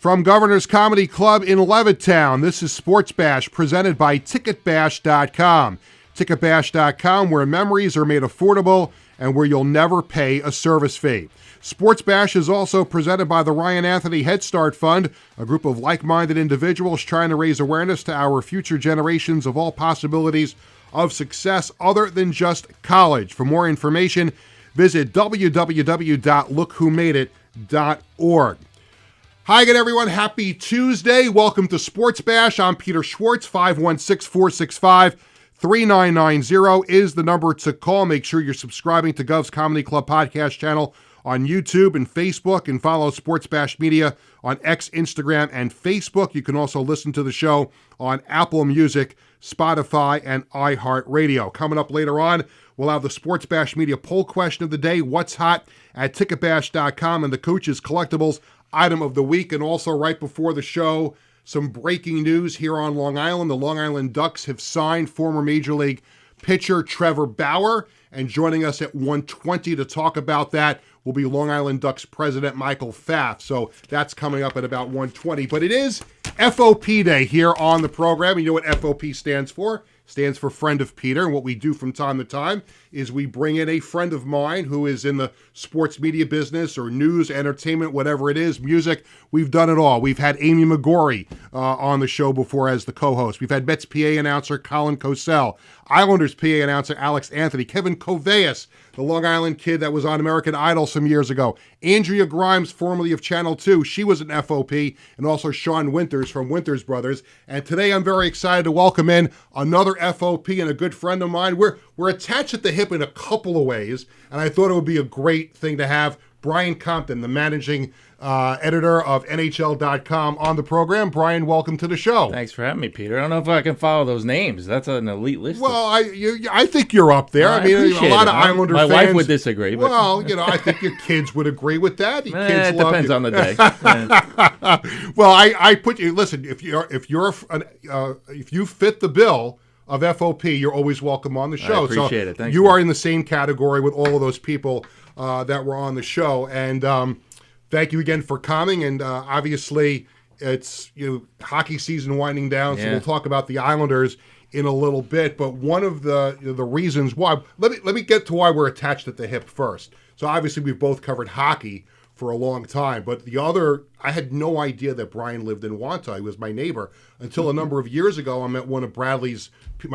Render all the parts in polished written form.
From Governor's Comedy Club in Levittown, this is Sportsbash presented by Ticketbash.com. Ticketbash.com, where memories are made affordable and where you'll never pay a service fee. Sportsbash is also presented by the Ryan Anthony Head Start Fund, a group of like-minded individuals trying to raise awareness to our future generations of all possibilities of success other than just college. For more information, visit www.lookwhomadeit.org. Hi again, everyone. Happy Tuesday. Welcome to Sports Bash. I'm Peter Schwartz. 516-465-3990 is the number to call. Make sure you're subscribing to Govs Comedy Club podcast channel on YouTube and Facebook, and follow Sports Bash Media on X, Instagram, and Facebook. You can also listen to the show on Apple Music, Spotify, and iHeartRadio. Coming up later on, we'll have the Sports Bash Media poll question of the day, what's hot at Ticketbash.com, and the Coach's Collectibles item of the week. And also right before the show, some breaking news here on Long Island. The Long Island Ducks have signed former Major League pitcher Trevor Bauer, and joining us at 1:20 to talk about that will be Long Island Ducks president Michael Pfaff. So that's coming up at about 1:20. But it is FOP Day here on the program. You know what FOP stands for? Stands for Friend of Peter. And what we do from time to time is we bring in a friend of mine who is in the sports media business or news, entertainment, whatever it is, music. We've done it all. We've had Amy McGorry on the show before as the co-host. We've had Mets PA announcer Colin Cosell, Islanders PA announcer Alex Anthony, Kevin Koveas, the Long Island kid that was on American Idol some years ago, Andrea Grimes, formerly of Channel 2. She was an FOP, and also Sean Winters from Winters Brothers. And today I'm very excited to welcome in another FOP and a good friend of mine. We're attached at the hip in a couple of ways, and I thought it would be a great thing to have Brian Compton, the managing editor of NHL.com, on the program. Brian, welcome to the show. Thanks for having me, Peter. I don't know if I can follow those names. That's an elite list. Well, I think you're up there. I mean, a lot of Islander fans. My wife would disagree. But... Well, I think your kids would agree with that. Your kids it depends on the day. Well, I put you. Listen, if you fit the bill of FOP, you're always welcome on the show. I appreciate it. Thanks. You are in the same category with all of those people that were on the show, and thank you again for coming. And obviously, it's hockey season winding down, so we'll talk about the Islanders in a little bit. But one of the reasons why, let me get to why we're attached at the hip first. So obviously, we've both covered hockey for a long time, but the other, I had no idea that Brian lived in Wantagh. He was my neighbor until a number of years ago. I'm at one of my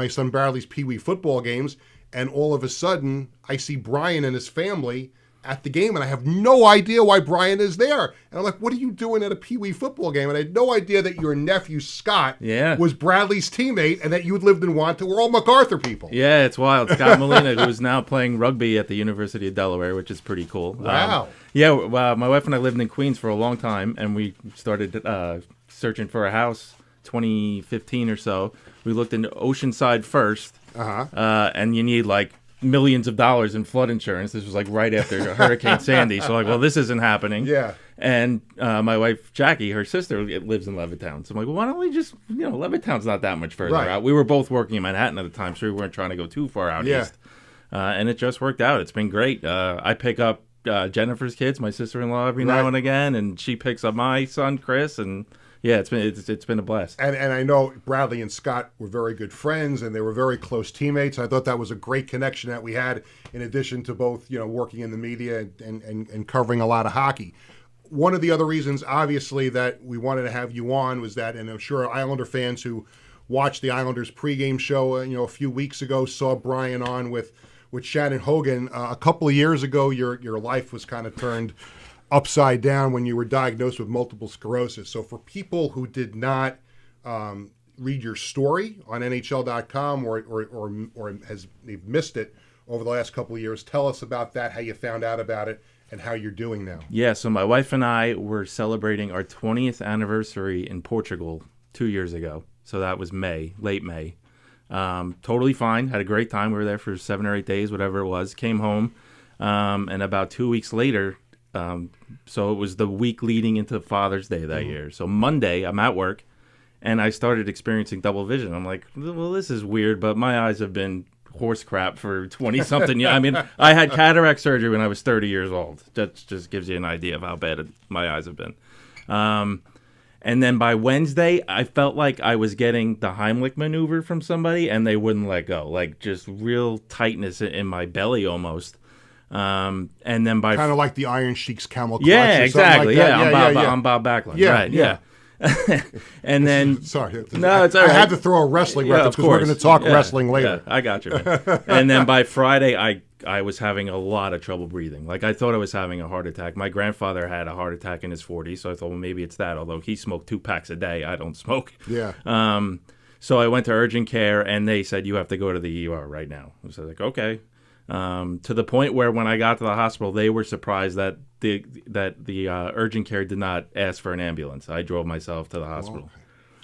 son Bradley's Pee Wee football games, and all of a sudden, I see Brian and his family at the game, and I have no idea why Brian is there. And I'm like, what are you doing at a Pee Wee football game? And I had no idea that your nephew, Scott, was Bradley's teammate, and that you had lived in Wantagh. We're all MacArthur people. Yeah, it's wild. Scott Molina, who's now playing rugby at the University of Delaware, which is pretty cool. Wow. My wife and I lived in Queens for a long time, and we started searching for a house 2015 or so. We looked into Oceanside first, and you need millions of dollars in flood insurance. This was right after Hurricane Sandy. So this isn't happening. Yeah. And my wife, Jackie, her sister, lives in Levittown. So I'm like, well, why don't we just, Levittown's not that much further out. We were both working in Manhattan at the time, so we weren't trying to go too far out east. And it just worked out. It's been great. I pick up Jennifer's kids, my sister-in-law, every now and again, and she picks up my son, Chris, and yeah, it's been a blast. And I know Bradley and Scott were very good friends, and they were very close teammates. I thought that was a great connection that we had, in addition to both working in the media and covering a lot of hockey. One of the other reasons, obviously, that we wanted to have you on was that, and I'm sure Islander fans who watched the Islanders pregame show a few weeks ago saw Brian on with Shannon Hogan. A couple of years ago, your life was kind of turned upside down when you were diagnosed with multiple sclerosis. So for people who did not read your story on NHL.com or they've missed it over the last couple of years, tell us about that, how you found out about it, and how you're doing now. Yeah, so my wife and I were celebrating our 20th anniversary in Portugal 2 years ago. So that was late May. Totally fine, had a great time. We were there for 7 or 8 days, whatever it was. Came home, and about 2 weeks later, so it was the week leading into Father's Day that year. So Monday, I'm at work, and I started experiencing double vision. I'm like, well, this is weird, but my eyes have been horse crap for 20-something years. I mean, I had cataract surgery when I was 30 years old. That just gives you an idea of how bad my eyes have been. And then by Wednesday, I felt like I was getting the Heimlich maneuver from somebody, and they wouldn't let go. Like just real tightness in my belly almost. And then by kind of like the Iron Sheik's camel clutch. yeah, or exactly. Like that. I'm Bob Backlund. Yeah, Right. Yeah. And then sorry, no, it's all right. I had to throw a wrestling reference because we're going to talk wrestling later. Yeah, I got you. Man. And then by Friday, I was having a lot of trouble breathing. Like I thought I was having a heart attack. My grandfather had a heart attack in his 40s, so I thought, well, maybe it's that. Although he smoked 2 packs a day, I don't smoke. Yeah. So I went to urgent care, and they said you have to go to the ER right now. So I was like, okay. To the point where when I got to the hospital, they were surprised that the urgent care did not ask for an ambulance. I drove myself to the hospital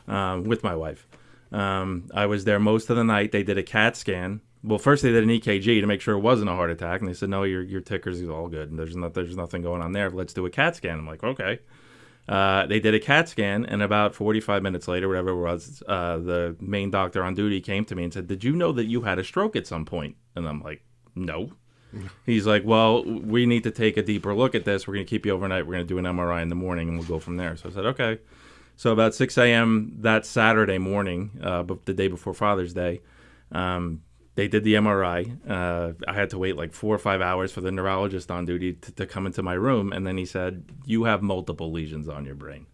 with my wife. I was there most of the night. They did a CAT scan. Well, first they did an EKG to make sure it wasn't a heart attack, and they said, no, your tickers is all good, and there's nothing going on there. Let's do a CAT scan. I'm like, okay. They did a CAT scan, and about 45 minutes later, whatever it was, the main doctor on duty came to me and said, did you know that you had a stroke at some point? And I'm like, no. He's like, well, we need to take a deeper look at this. We're going to keep you overnight. We're going to do an MRI in the morning, and we'll go from there. So I said, okay. So about 6 a.m. that Saturday morning, the day before Father's Day, they did the MRI. I had to wait like 4 or 5 hours for the neurologist on duty to come into my room, and then he said, you have multiple lesions on your brain.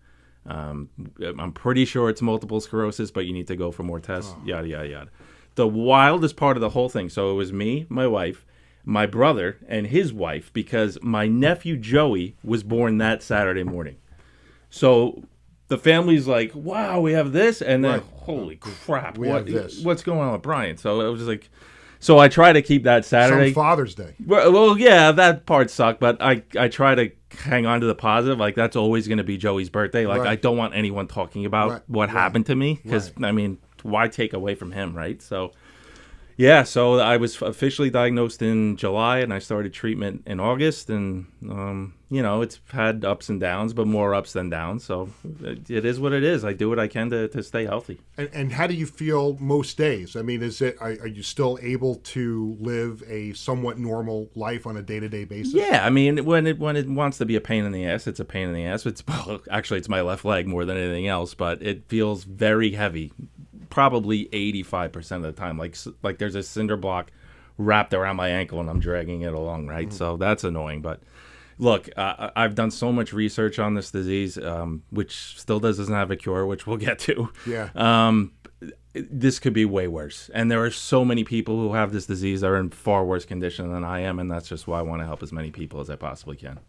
I'm pretty sure it's multiple sclerosis, but you need to go for more tests, yada, yada, yada. The wildest part of the whole thing, so it was me, my wife, my brother, and his wife, because my nephew Joey was born that Saturday morning. So the family's like, wow, we have this, and then, holy crap, we have this. What's going on with Brian? So it was just like, so I try to keep that Saturday. Some Father's Day. Well, yeah, that part sucked, but I try to hang on to the positive. Like, that's always going to be Joey's birthday. Like, I don't want anyone talking about what happened to me, because, I mean, why take away from him, right? So, yeah, so I was officially diagnosed in July, and I started treatment in August, and, it's had ups and downs, but more ups than downs, so it is what it is. I do what I can to stay healthy. And how do you feel most days? I mean, are you still able to live a somewhat normal life on a day-to-day basis? Yeah, I mean, when it wants to be a pain in the ass, it's a pain in the ass. Actually, it's my left leg more than anything else, but it feels very heavy. Probably 85% of the time, like there's a cinder block wrapped around my ankle and I'm dragging it along, right? So that's annoying. But look, I've done so much research on this disease, which still doesn't have a cure, which we'll get to. Yeah. This could be way worse, and there are so many people who have this disease that are in far worse condition than I am, and that's just why I want to help as many people as I possibly can.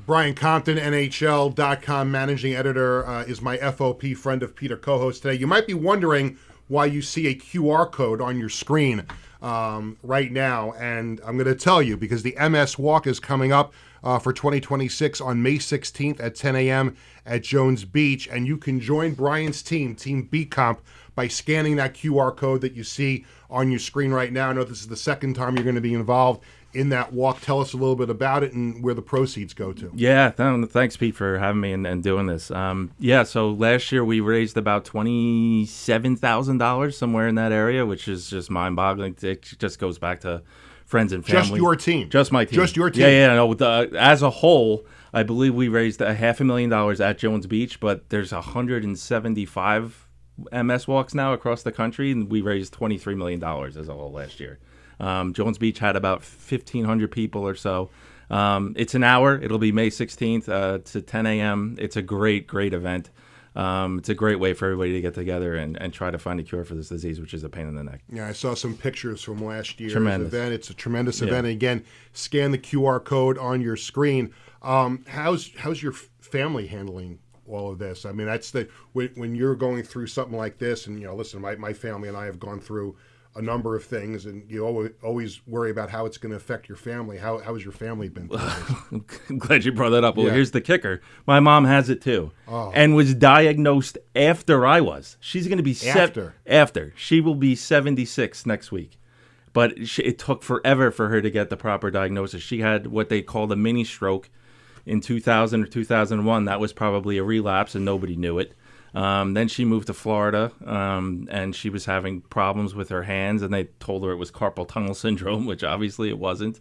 Brian Compton, NHL.com managing editor, is my FOP friend of Peter co-host today. You might be wondering why you see a QR code on your screen right now, and I'm going to tell you, because the MS Walk is coming up for 2026 on May 16th at 10 a.m. at Jones Beach, and you can join Brian's team, Team B Comp, by scanning that QR code that you see on your screen right now. I know this is the second time you're going to be involved in that walk. Tell us a little bit about it and where the proceeds go to. Yeah, thanks, Pete, for having me and doing this. So last year we raised about $27,000, somewhere in that area, which is just mind-boggling. It just goes back to friends and family. Just your team? Just my team. Just your team? Yeah. No, as a whole, I believe we raised $500,000 at Jones Beach, but there's 175 MS walks now across the country, and we raised $23 million as a whole last year. Jones Beach had about 1,500 people or so. It's an hour. It'll be May 16th to 10 a.m. It's a great event. It's a great way for everybody to get together and try to find a cure for this disease, which is a pain in the neck. Yeah, I saw some pictures from last year's Tremendous. event. It's a tremendous event. And again, scan the QR code on your screen. How's your family handling all of this? I mean, that's when you're going through something like this, and listen, my family and I have gone through a number of things, and you always worry about how it's going to affect your family. How has your family been through this? I'm glad you brought that up. Well, here's the kicker. My mom has it too, and was diagnosed after I was. She's going to be after. She will be 76 next week. But it took forever for her to get the proper diagnosis. She had what they called a mini stroke in 2000 or 2001. That was probably a relapse, and nobody knew it. Then she moved to Florida, and she was having problems with her hands, and they told her it was carpal tunnel syndrome, which obviously it wasn't.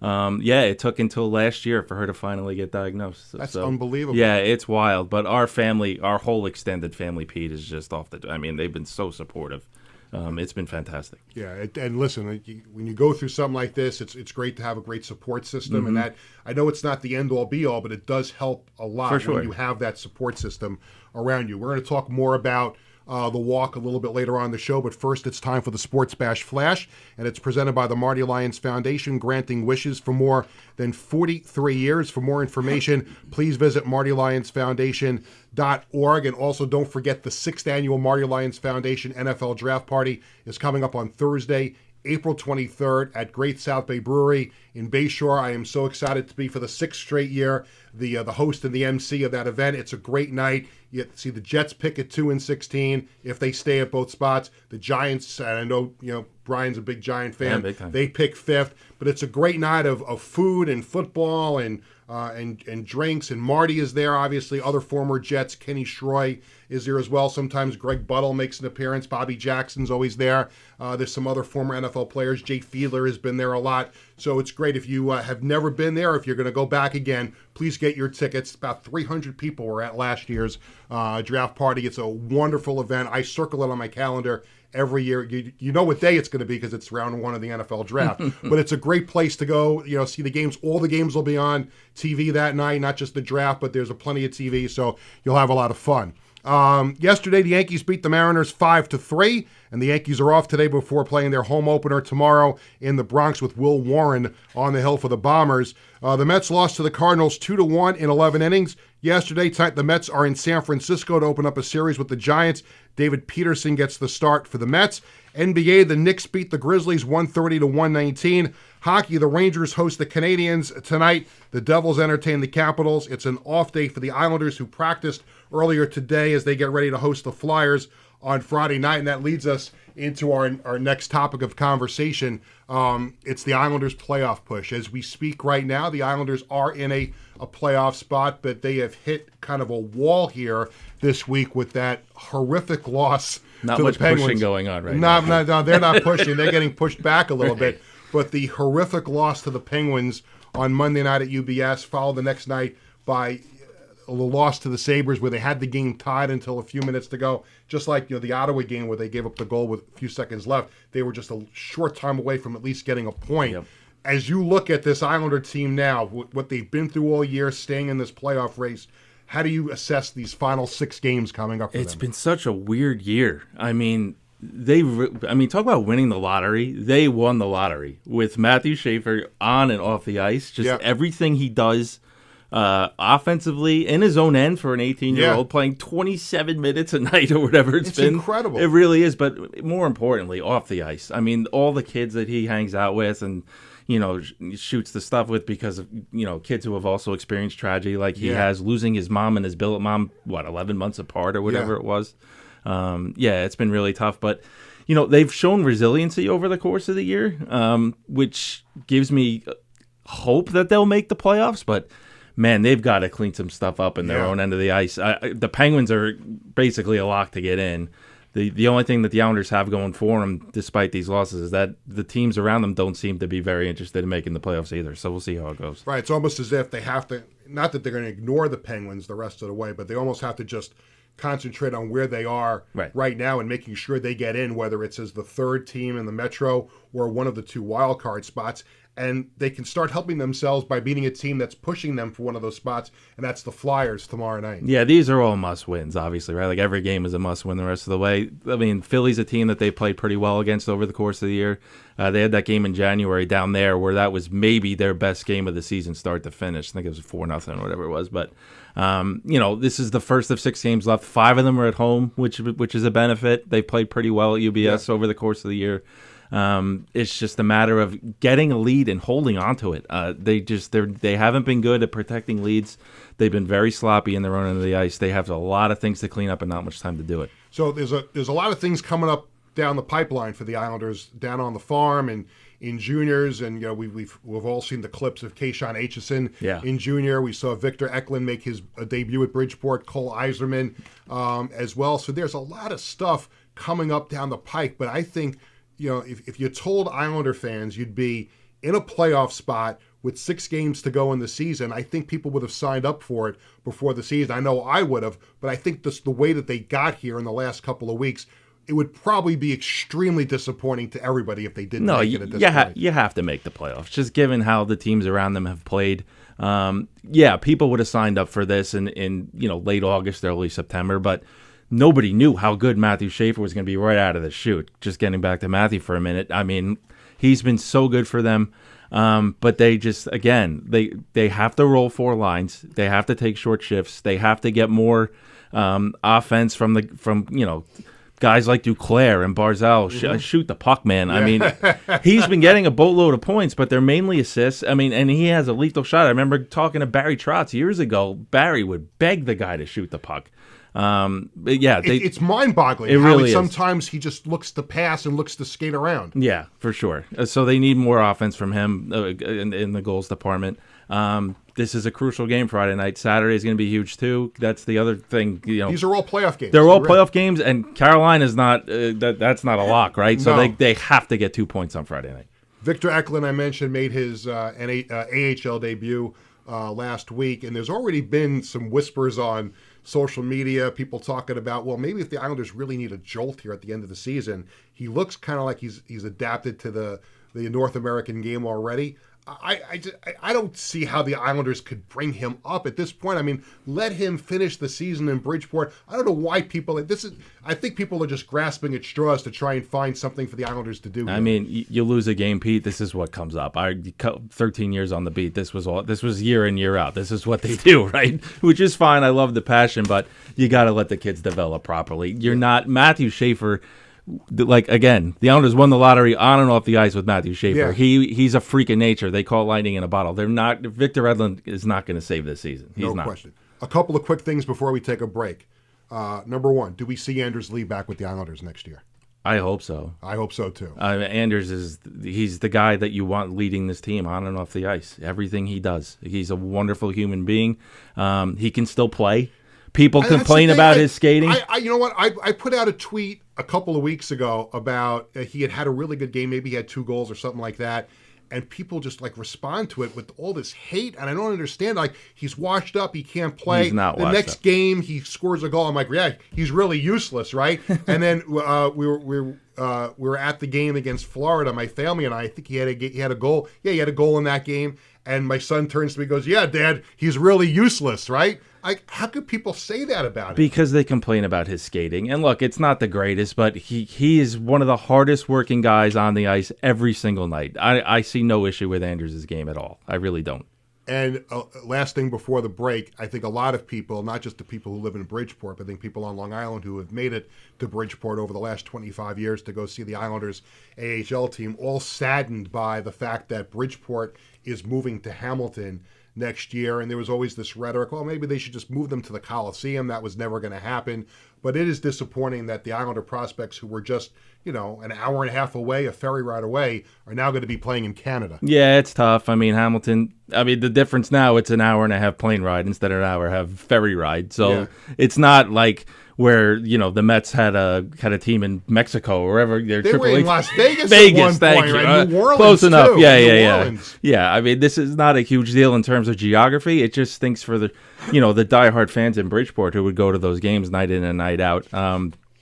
Yeah, it took until last year for her to finally get diagnosed. That's unbelievable. Yeah, it's wild. But our family, our whole extended family, Pete, is just off the. I mean, they've been so supportive. It's been fantastic. Yeah, and listen, when you go through something like this, it's great to have a great support system, and that I know it's not the end all be all, but it does help a lot For sure. when you have that support system around you. We're going to talk more about the walk a little bit later on in the show, but first it's time for the Sports Bash Flash, and it's presented by the Marty Lyons Foundation, granting wishes for more than 43 years. For more information, please visit martylyonsfoundation.org, and also don't forget the 6th annual Marty Lyons Foundation NFL Draft Party is coming up on Thursday, April 23rd at Great South Bay Brewery in Bayshore. I am so excited to be, for the 6th straight year, the host and the MC of that event. It's a great night. You get to see the Jets pick at 2-16 if they stay at both spots. The Giants, and I know Brian's a big Giant fan. Yeah, big time. They pick 5th, but it's a great night of food and football and drinks. And Marty is there, obviously. Other former Jets, Kenny Schroy is there as well. Sometimes Greg Buttle makes an appearance. Bobby Jackson's always there. There's some other former NFL players. Jake Fiedler has been there a lot. So it's great. If you have never been there, if you're going to go back again, please get your tickets. About 300 people were at last year's draft party. It's a wonderful event. I circle it on my calendar every year. You know what day it's going to be because it's round 1 of the NFL draft. But it's a great place to go, see the games. All the games will be on TV that night, not just the draft, but there's plenty of TV, so you'll have a lot of fun. Yesterday, the Yankees beat the Mariners 5-3, and the Yankees are off today before playing their home opener tomorrow in the Bronx with Will Warren on the hill for the Bombers. The Mets lost to the Cardinals 2-1 in 11 innings. Yesterday, the Mets are in San Francisco to open up a series with the Giants. David Peterson gets the start for the Mets. NBA, the Knicks beat the Grizzlies 130-119. Hockey, the Rangers host the Canadiens tonight. The Devils entertain the Capitals. It's an off day for the Islanders, who practiced earlier today as they get ready to host the Flyers on Friday night. And that leads us into our next topic of conversation. It's the Islanders' playoff push. As we speak right now, the Islanders are in a playoff spot, but they have hit kind of a wall here this week with that horrific loss Not to much the Penguins. pushing going on right now. No, they're not pushing. They're getting pushed back a little bit. But the horrific loss to the Penguins on Monday night at UBS, followed the next night by a loss to the Sabres, where they had the game tied until a few minutes to go. Just like the Ottawa game where they gave up the goal with a few seconds left. They were just a short time away from at least getting a point. Yep. As you look at this Islander team now, what they've been through all year, staying in this playoff race, how do you assess these final 6 games coming up for them? It's been such a weird year. I mean, talk about winning the lottery. They won the lottery with Matthew Schaefer on and off the ice. Just everything he does offensively in his own end for an 18-year-old playing 27 minutes a night or whatever it's been. Incredible. It really is. But more importantly, off the ice. I mean, all the kids that he hangs out with and shoots the stuff with, because of kids who have also experienced tragedy like he has, losing his mom and his billet mom 11 months apart or whatever it was. It's been really tough, but they've shown resiliency over the course of the year, which gives me hope that they'll make the playoffs. But man, they've got to clean some stuff up in their own end of the ice. The Penguins are basically a lock to get in. The only thing that the Islanders have going for them, despite these losses, is that the teams around them don't seem to be very interested in making the playoffs either. So we'll see how it goes. Right. It's almost as if they have to, not that they're going to ignore the Penguins the rest of the way, but they almost have to just concentrate on where they are right now and making sure they get in, whether it's as the 3rd team in the Metro or one of the 2 wild card spots. And they can start helping themselves by beating a team that's pushing them for one of those spots, and that's the Flyers tomorrow night. Yeah, these are all must-wins, obviously, right? Like every game is a must-win the rest of the way. I mean, Philly's a team that they played pretty well against over the course of the year. They had that game in January down there where that was maybe their best game of the season start to finish. I think it was 4-0 or whatever it was. But, this is the first of 6 games left. 5 of them are at home, which is a benefit. They played pretty well at UBS over the course of the year. It's just a matter of getting a lead and holding on to it. They haven't been good at protecting leads. They've been very sloppy in their own end of the ice. They have a lot of things to clean up and not much time to do it. So there's a lot of things coming up down the pipeline for the Islanders down on the farm and in juniors, and we've all seen the clips of Keyshawn Aitchison in junior. We saw Victor Eklund make his debut at Bridgeport, Cole Iserman as well. So there's a lot of stuff coming up down the pike, but I think if you told Islander fans you'd be in a playoff spot with 6 games to go in the season. I think people would have signed up for it before the season. I know I would have, but I think the way that they got here in the last couple of weeks, it would probably be extremely disappointing to everybody if they didn't make it at this point. You have to make the playoffs, just given how the teams around them have played. People would have signed up for this in late August, early September, but nobody knew how good Matthew Schaefer was going to be right out of the chute. Just getting back to Matthew for a minute, I mean, he's been so good for them. But they just, again, they have to roll 4 lines. They have to take short shifts. They have to get more offense from guys like Duclair and Barzal. Shoot the puck, man. I mean, he's been getting a boatload of points, but they're mainly assists. I mean, and he has a lethal shot. I remember talking to Barry Trotz years ago. Barry would beg the guy to shoot the puck. It's mind-boggling. It really is. Sometimes he just looks to pass and looks to skate around. Yeah, for sure. So they need more offense from him in the goals department. This is a crucial game Friday night. Saturday is going to be huge too. That's the other thing. These are all playoff games. They're all playoff games, and Carolina's not. That's not a lock, right? So No. they have to get 2 points on Friday night. Victor Eklund, I mentioned, made his AHL debut last week, and there's already been some whispers on social media, people talking about, well, maybe if the Islanders really need a jolt here at the end of the season, he looks kind of like he's adapted to the North American game already. I don't see how the Islanders could bring him up at this point. I mean, let him finish the season in Bridgeport. I don't know why people I think people are just grasping at straws to try and find something for the Islanders to do. I mean, you lose a game, Pete. This is what comes up. 13 years on the beat. This was year in, year out. This is what they do, right? Which is fine. I love the passion, but you got to let the kids develop properly. You're not Matthew Schaefer. Like, again, the Islanders won the lottery on and off the ice with Matthew Schaefer. Yeah. He's a freak of nature. They call lightning in a bottle. They're not. Victor Eklund is not going to save this season. He's no question. A couple of quick things before we take a break. Number one, do we see Anders Lee back with the Islanders next year? I hope so. I hope so too. Anders he's the guy that you want leading this team on and off the ice. Everything he does. He's a wonderful human being. He can still play. People complain about his skating. You know what? I put out a tweet a couple of weeks ago about he had a really good game. Maybe he had 2 goals or something like that. And people just respond to it with all this hate. And I don't understand. He's washed up. He can't play. He's not the washed next up. Game, he scores a goal. I'm like, yeah, he's really useless, right? And then we were at the game against Florida, my family and I think he had a goal. Yeah, he had a goal in that game. And my son turns to me and goes, yeah, Dad, he's really useless, right? How could people say that about him? Because they complain about his skating. And look, it's not the greatest, but he is one of the hardest working guys on the ice every single night. I see no issue with Anders' game at all. I really don't. And last thing before the break, I think a lot of people, not just the people who live in Bridgeport, but I think people on Long Island who have made it to Bridgeport over the last 25 years to go see the Islanders AHL team, all saddened by the fact that Bridgeport is moving to Hamilton next year. And there was always this rhetoric, well, maybe they should just move them to the Coliseum. That was never going to happen. But it is disappointing that the Islander prospects who were just, an hour and a half away, a ferry ride away, are now going to be playing in Canada. Yeah, it's tough. I mean, Hamilton, the difference now, it's an hour and a half plane ride instead of an hour and a half ferry ride. So It's not like where, the Mets had a team in Mexico or wherever. They were in Las Vegas Vegas, at one thank point, you. right? New Orleans, close enough. too. Yeah. Yeah, I mean, this is not a huge deal in terms of geography. It just stinks for the diehard fans in Bridgeport who would go to those games night in and night out.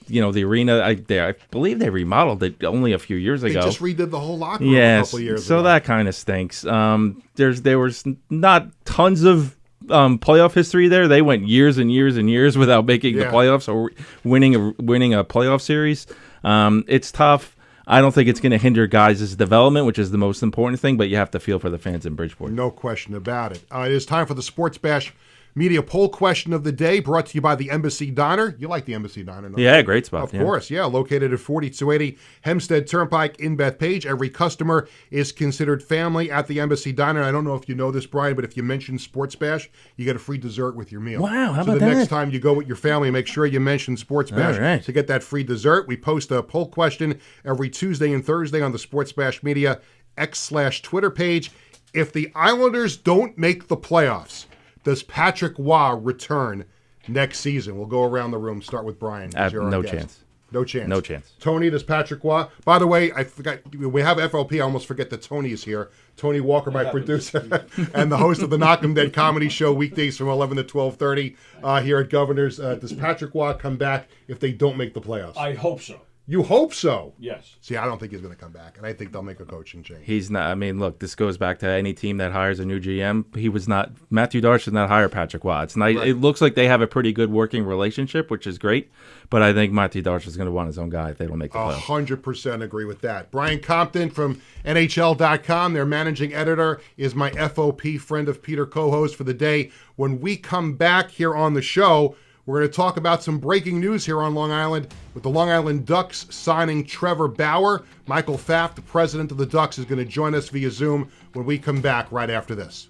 The arena, I believe they remodeled it only a few years ago. They just redid the whole locker room a couple of years ago. So that kind of stinks. There was not tons of playoff history there. They went years and years and years without making the playoffs or winning a playoff series. It's tough. I don't think it's going to hinder guys' development, which is the most important thing, but you have to feel for the fans in Bridgeport. No question about it. It is time for the Sports Bash Media Poll Question of the Day, brought to you by the Embassy Diner. You like the Embassy Diner, no? Yeah, great spot. Of course, yeah. Located at 4280 Hempstead Turnpike in Bethpage. Every customer is considered family at the Embassy Diner. I don't know if you know this, Brian, but if you mention Sports Bash, you get a free dessert with your meal. Wow, how about So that? the next time you go with your family, make sure you mention Sports Bash to get that free dessert. We post a poll question every Tuesday and Thursday on the Sports Bash Media X/Twitter page. If the Islanders don't make the playoffs, does Patrick Waugh return next season? We'll go around the room. Start with Brian. No chance. No chance. No chance. Tony, does Patrick Waugh? By the way, I forgot, we have FLP. I almost forget that Tony is here. Tony Walker, my producer, and the host of the Knock 'em Dead comedy show weekdays from 11 to 12:30 here at Governors. Does Patrick Waugh come back if they don't make the playoffs? I hope so. You hope so? Yes. See, I don't think he's going to come back, and I think they'll make a coaching change. He's not. I mean, look, this goes back to any team that hires a new GM. He was not. Matthew Darch did not hire Patrick Waugh. It's not. Right. It looks like they have a pretty good working relationship, which is great. But I think Matthew Darch is going to want his own guy if they don't make the playoffs. 100% agree with that. Brian Compton from NHL.com, their managing editor, is my FOP friend of Peter co-host for the day. When we come back here on the show, we're going to talk about some breaking news here on Long Island with the Long Island Ducks signing Trevor Bauer. Michael Pfaff, the president of the Ducks, is going to join us via Zoom when we come back right after this.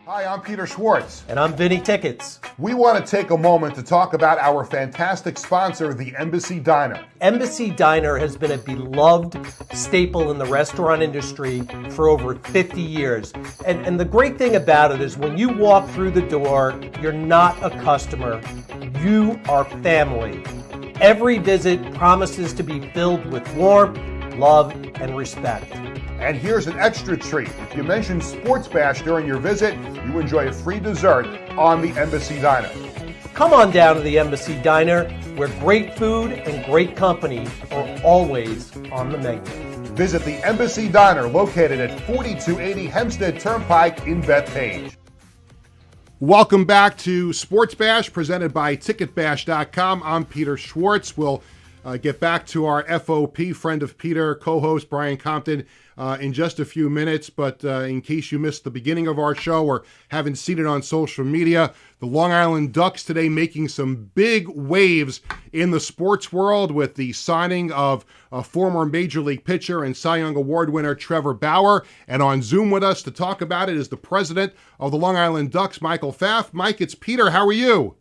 Hi, I'm Peter Schwartz. And I'm Vinny Tickets. We want to take a moment to talk about our fantastic sponsor, the Embassy Diner. Embassy Diner has been a beloved staple in the restaurant industry for over 50 years. And the great thing about it is when you walk through the door, you're not a customer, you are family. Every visit promises to be filled with warmth, love, and respect. And here's an extra treat. If you mention Sportsbash during your visit, you enjoy a free dessert on the Embassy Diner. Come on down to the Embassy Diner, where great food and great company are always on the menu. Visit the Embassy Diner, located at 4280 Hempstead Turnpike in Bethpage. Welcome back to Sportsbash, presented by TicketBash.com. I'm Peter Schwartz. We'll get back to our FOP, friend of Peter, co-host Brian Compton, in just a few minutes. But in case you missed the beginning of our show or haven't seen it on social media, the Long Island Ducks today making some big waves in the sports world with the signing of a former Major League pitcher and Cy Young Award winner Trevor Bauer. And on Zoom with us to talk about it is the president of the Long Island Ducks, Michael Pfaff. Mike, it's Peter. How are you?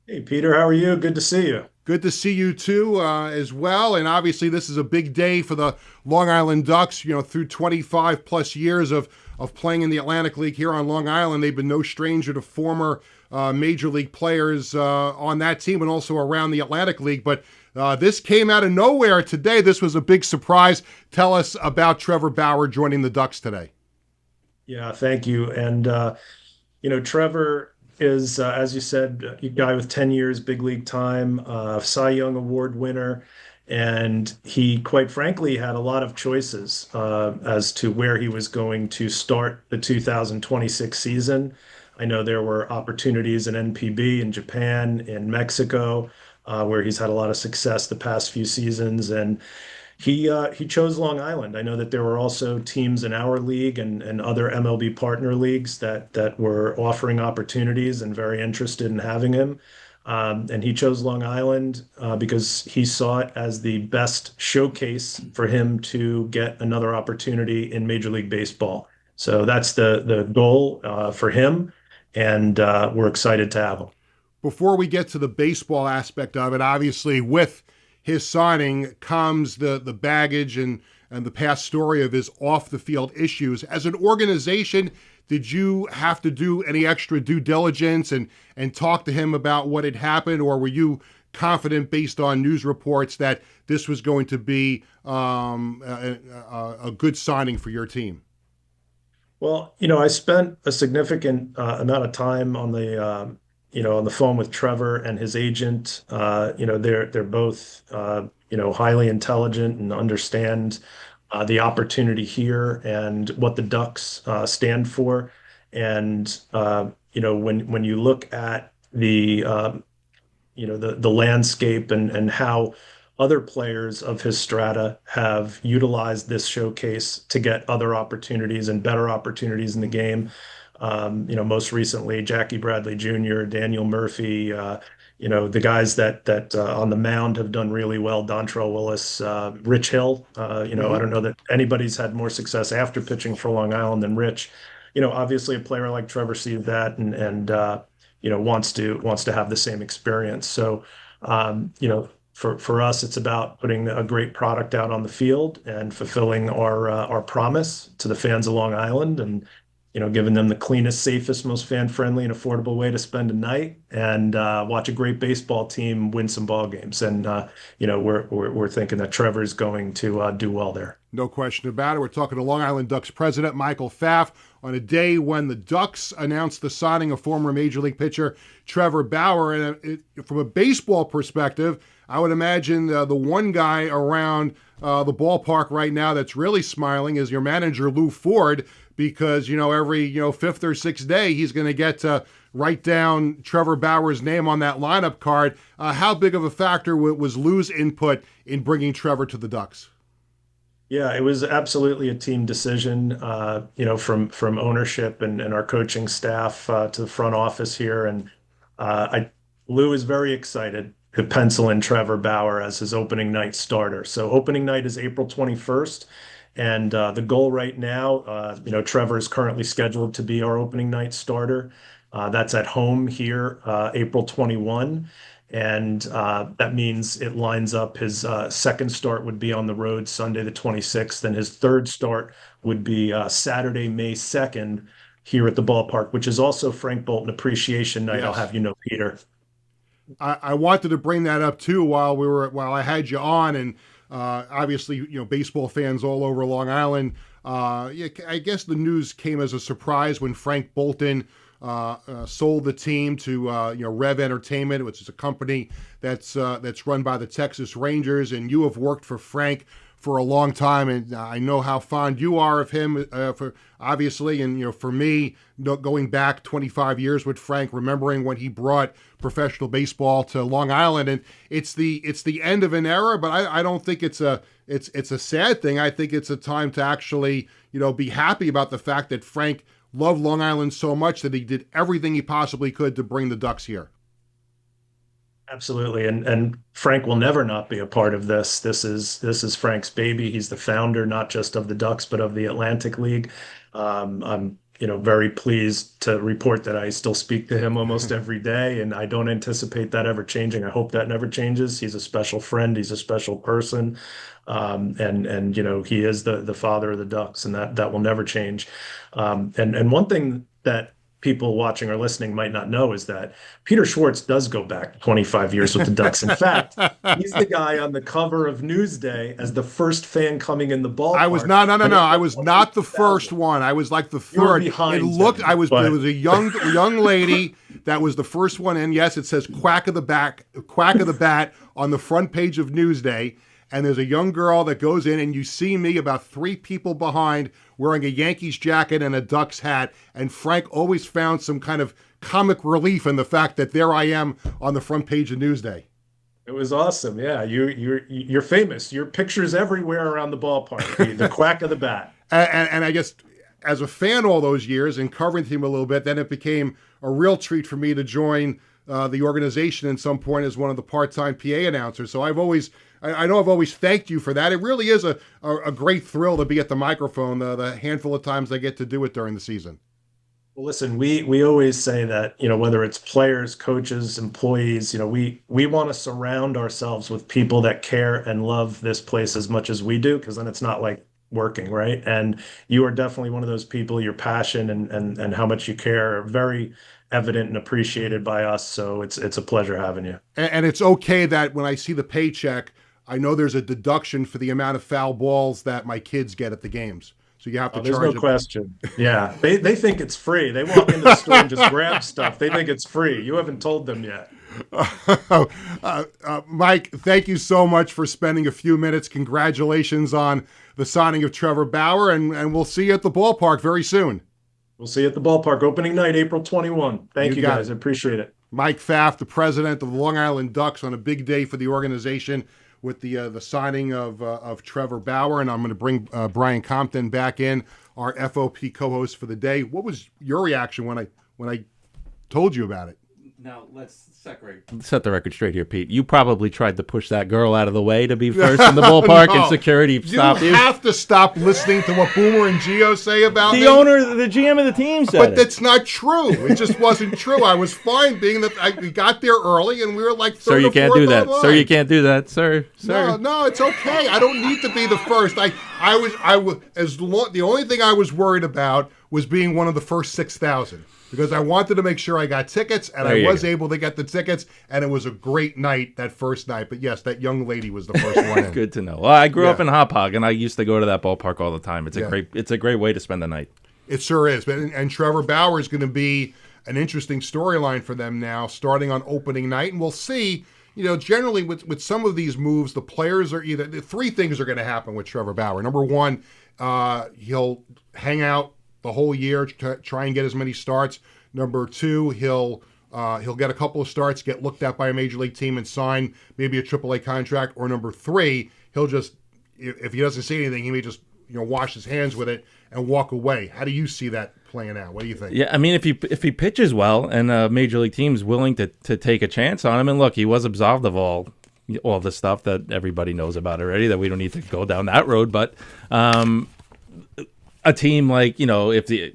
Hey, Peter. How are you? Good to see you. Good to see you too, as well. And obviously, this is a big day for the Long Island Ducks. You know, through 25 plus years of playing in the Atlantic League here on Long Island, they've been no stranger to former Major League players on that team and also around the Atlantic League. But this came out of nowhere today. This was a big surprise. Tell us about Trevor Bauer joining the Ducks today. Yeah, thank you. And Trevor is, as you said, a guy with 10 years big league time, Cy Young Award winner, and he, quite frankly, had a lot of choices as to where he was going to start the 2026 season. I know there were opportunities in NPB in Japan, in Mexico, where he's had a lot of success the past few seasons, and he chose Long Island. I know that there were also teams in our league and other MLB partner leagues that were offering opportunities and very interested in having him. And he chose Long Island because he saw it as the best showcase for him to get another opportunity in Major League Baseball. So that's the goal for him, and we're excited to have him. Before we get to the baseball aspect of it, obviously with his signing comes the baggage and the past story of his off-the-field issues. As an organization, did you have to do any extra due diligence and talk to him about what had happened, or were you confident based on news reports that this was going to be a good signing for your team? Well, I spent a significant amount of time on the on the phone with Trevor and his agent. They're both highly intelligent and understand the opportunity here and what the Ducks stand for. And when you look at the landscape and how other players of his strata have utilized this showcase to get other opportunities and better opportunities in the game. Most recently, Jackie Bradley Jr., Daniel Murphy, the guys that on the mound have done really well, Dontrell Willis, Rich Hill. I don't know that anybody's had more success after pitching for Long Island than Rich. Obviously a player like Trevor sees that and wants to have the same experience. So, for us, it's about putting a great product out on the field and fulfilling our promise to the fans of Long Island. And giving them the cleanest, safest, most fan-friendly and affordable way to spend a night and watch a great baseball team win some ball games. And we're thinking that Trevor's going to do well there. No question about it. We're talking to Long Island Ducks president Michael Pfaff on a day when the Ducks announced the signing of former Major League pitcher Trevor Bauer. And from a baseball perspective, I would imagine the one guy around the ballpark right now that's really smiling is your manager, Lou Ford, because, every, fifth or sixth day, he's going to get to write down Trevor Bauer's name on that lineup card. How big of a factor was Lou's input in bringing Trevor to the Ducks? Yeah, it was absolutely a team decision, from ownership and our coaching staff to the front office here. And Lou is very excited to pencil in Trevor Bauer as his opening night starter. So opening night is April 21st. And the goal right now, Trevor is currently scheduled to be our opening night starter. That's at home here, April 21. And that means it lines up his second start would be on the road Sunday the 26th, and his third start would be Saturday, May 2nd here at the ballpark, which is also Frank Bolton Appreciation Night. Yes. I'll have you know, Peter. I wanted to bring that up too while I had you on, and obviously, baseball fans all over Long Island. I guess the news came as a surprise when Frank Bolton sold the team to Rev Entertainment, which is a company that's run by the Texas Rangers, and you have worked for Frank for a long time, and I know how fond you are of him, for obviously, and for me, going back 25 years with Frank, remembering when he brought professional baseball to Long Island, and it's the end of an era, but I don't think it's a sad thing. I think it's a time to actually be happy about the fact that Frank loved Long Island so much that he did everything he possibly could to bring the Ducks here. Absolutely. And Frank will never not be a part of this. This is Frank's baby. He's the founder, not just of the Ducks, but of the Atlantic League. I'm very pleased to report that I still speak to him almost every day, and I don't anticipate that ever changing. I hope that never changes. He's a special friend. He's a special person. And he is the father of the Ducks, and that will never change. And one thing that people watching or listening might not know is that Peter Schwartz does go back 25 years with the Ducks. In fact, he's the guy on the cover of Newsday as the first fan coming in the ballpark. I was not I was not the first one. I was like the third. It looked it was a young lady that was the first one in. Yes, it says quack of the bat on the front page of Newsday. And there's a young girl that goes in, and you see me about three people behind wearing a Yankees jacket and a Ducks hat. And Frank always found some kind of comic relief in the fact that there I am on the front page of Newsday. It was awesome. Yeah, you're famous. Your pictures everywhere around the ballpark. The quack of the bat. And I guess as a fan all those years and covering the team a little bit, then it became a real treat for me to join the organization at some point as one of the part-time PA announcers. So I know I've always thanked you for that. It really is a great thrill to be at the microphone the handful of times I get to do it during the season. Well, listen, we always say that, whether it's players, coaches, employees, we want to surround ourselves with people that care and love this place as much as we do, because then it's not like working, right? And you are definitely one of those people. Your passion and how much you care are very evident and appreciated by us. So it's a pleasure having you. And it's okay that when I see the paycheck, I know there's a deduction for the amount of foul balls that my kids get at the games. So you have to charge. There's no question. Yeah. They think it's free. They walk into the store and just grab stuff. They think it's free. You haven't told them yet. Mike, thank you so much for spending a few minutes. Congratulations on the signing of Trevor Bauer, and we'll see you at the ballpark very soon. We'll see you at the ballpark. Opening night, April 21. Thank you guys. I appreciate it. Mike Pfaff, the president of the Long Island Ducks, on a big day for the organization with the signing of Trevor Bauer. And I'm going to bring Brian Compton back in, our FOP co-host for the day. What was your reaction when I told you about it? Now, let's set the record straight here, Pete. You probably tried to push that girl out of the way to be first in the ballpark, No. and security stopped you. You have to stop listening to what Boomer and Gio say about me. The owner, the GM of the team said But it. that's not true. It just wasn't true. I was fine being that we got there early and we were like third Sir, you or can't fourth do that. online. Sir, you can't do that. Sir. No, it's okay. I don't need to be the first. The only thing I was worried about was being one of the first 6,000 because I wanted to make sure I got tickets, and I was able to get the tickets, and it was a great night that first night. But yes, that young lady was the first one in. Good to know. Well, I grew up in Hop Hog, and I used to go to that ballpark all the time. It's a great way to spend the night. It sure is. And Trevor Bauer is going to be an interesting storyline for them now, starting on opening night, and we'll see. Generally with some of these moves, the players are either three things are going to happen with Trevor Bauer. Number one, he'll hang out the whole year, try and get as many starts. Number two, he'll get a couple of starts, get looked at by a major league team, and sign maybe a AAA contract. Or number three, he'll just, if he doesn't see anything, he may just wash his hands with it and walk away. How do you see that playing out? What do you think? Yeah, I mean, if he pitches well and a major league team's willing to take a chance on him, and look, he was absolved of all the stuff that everybody knows about already, that we don't need to go down that road, but a team like, if the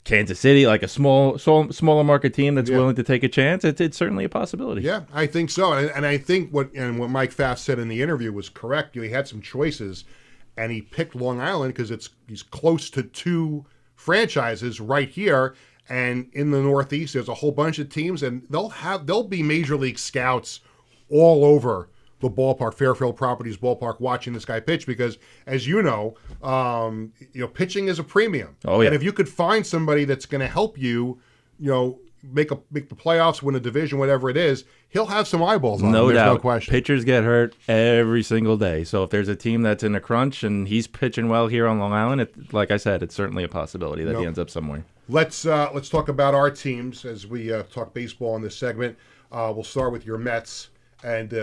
Kansas City, like a smaller market team that's willing to take a chance, it's certainly a possibility. Yeah, I think so. And I think what Mike Pfaff said in the interview was correct. He had some choices, and he picked Long Island because he's close to two franchises right here. And in the Northeast, there's a whole bunch of teams, and they'll be major league scouts all over the ballpark, Fairfield Properties ballpark, watching this guy pitch because, as you know, pitching is a premium. Oh, yeah. And if you could find somebody that's going to help you, make the playoffs, win a division, whatever it is, he'll have some eyeballs on him. No There's doubt. No question. Pitchers get hurt every single day. So if there's a team that's in a crunch and he's pitching well here on Long Island, like I said, it's certainly a possibility that he ends up somewhere. Let's talk about our teams as we talk baseball in this segment. We'll start with your Mets. And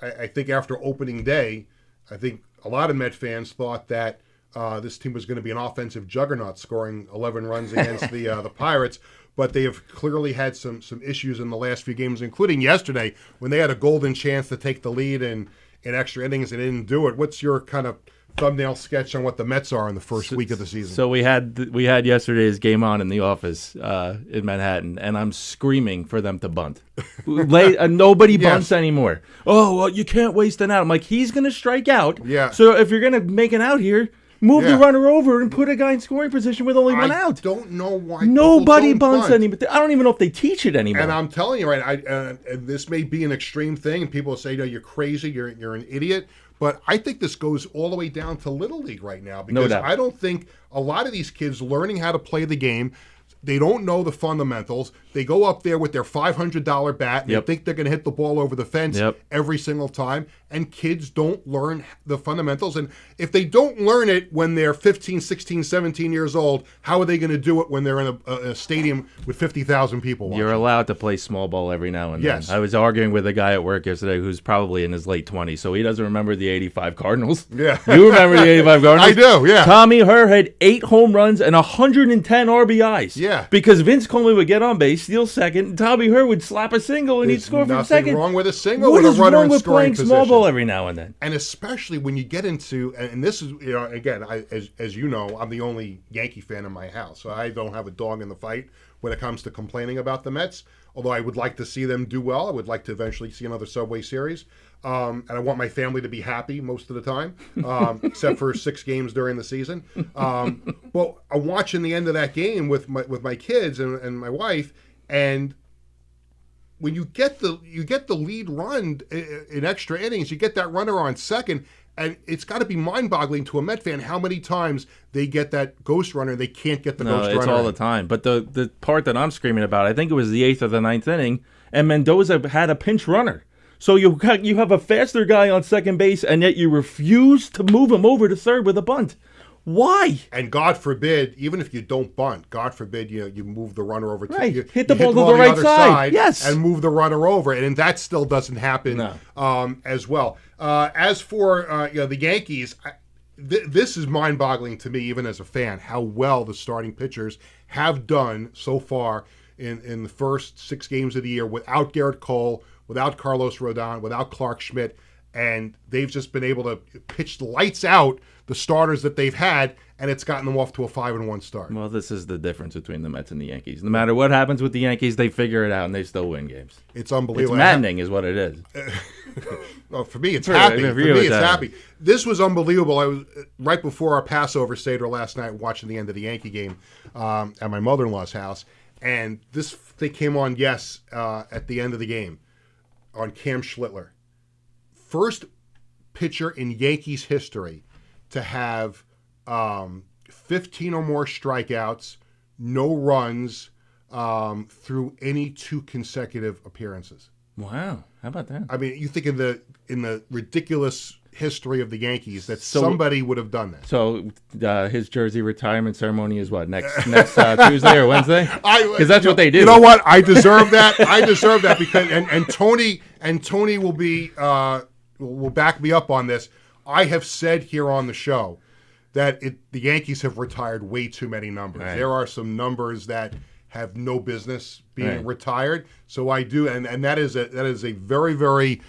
I think after opening day, I think a lot of Met fans thought that this team was going to be an offensive juggernaut, scoring 11 runs against the Pirates. But they have clearly had some issues in the last few games, including yesterday when they had a golden chance to take the lead in extra innings and didn't do it. What's your kind of thumbnail sketch on what the Mets are in the first week of the season? So we had yesterday's game on in the office in Manhattan, and I'm screaming for them to bunt. Nobody bunts anymore. Oh, well, you can't waste an out. I'm like, he's going to strike out. Yeah. So if you're going to make an out here, move the runner over and put a guy in scoring position with only one out. I don't know why nobody people don't bunts bunt. anymore. I don't even know if they teach it anymore. And I'm telling you, right, and this may be an extreme thing, and people will say, you're crazy, you're an idiot. But I think this goes all the way down to Little League right now because I don't think a lot of these kids learning how to play the game, they don't know the fundamentals. They go up there with their $500 bat and they think they're going to hit the ball over the fence every single time. And kids don't learn the fundamentals. And if they don't learn it when they're 15, 16, 17 years old, how are they going to do it when they're in a stadium with 50,000 people watching? You're allowed to play small ball every now and then. Yes. I was arguing with a guy at work yesterday who's probably in his late 20s, so he doesn't remember the 85 Cardinals. Yeah. You remember the 85 Cardinals? I do, yeah. Tommy Herr had 8 home runs and 110 RBIs. Yeah. Because Vince Coleman would get on base, steal second, and Tommy Herr would slap a single and he'd score from second. Nothing wrong with a single What with is a runner wrong in with scoring playing small position. ball every now and then? And especially when you get into, and this is, again, as you know, I'm the only Yankee fan in my house, so I don't have a dog in the fight when it comes to complaining about the Mets, although I would like to see them do well. I would like to eventually see another Subway Series, and I want my family to be happy most of the time, except for 6 games during the season. Well, I'm watching the end of that game with my kids and my wife, and when you get the lead run in extra innings, you get that runner on second, and it's got to be mind-boggling to a Met fan how many times they get that ghost runner and they can't get the ghost runner. No, it's all the time. But the part that I'm screaming about, I think it was the 8th or the 9th inning, and Mendoza had a pinch runner. So you have a faster guy on second base, and yet you refuse to move him over to third with a bunt. Why? And God forbid, even if you don't bunt, God forbid you move the runner over. Right. You hit the ball to the right side. Yes. And move the runner over. And that still doesn't happen as well. As for the Yankees, this is mind-boggling to me, even as a fan, how well the starting pitchers have done so far in the first 6 games of the year without Garrett Cole, without Carlos Rodon, without Clark Schmidt, and they've just been able to pitch lights out the starters that they've had, and it's gotten them off to a 5-1 start. Well, this is the difference between the Mets and the Yankees. No matter what happens with the Yankees, they figure it out and they still win games. It's unbelievable. It's maddening is what it is. Well, for me, it's happy. For For you, me, it's it's happy. happy. This was unbelievable. I was right before our Passover Seder last night watching the end of the Yankee game at my mother-in-law's house, and they came on, at the end of the game on Cam Schlittler. First pitcher in Yankees history to have 15 or more strikeouts, no runs through any 2 consecutive appearances. Wow, how about that? I mean, you think in the ridiculous history of the Yankees that somebody would have done that. So his jersey retirement ceremony is what, next Tuesday or Wednesday? Because that's what they do. You know what? I deserve that. I deserve that because and Tony will be will back me up on this. I have said here on the show that the Yankees have retired way too many numbers. Right. There are some numbers that have no business being retired. So I do, and that is a very, very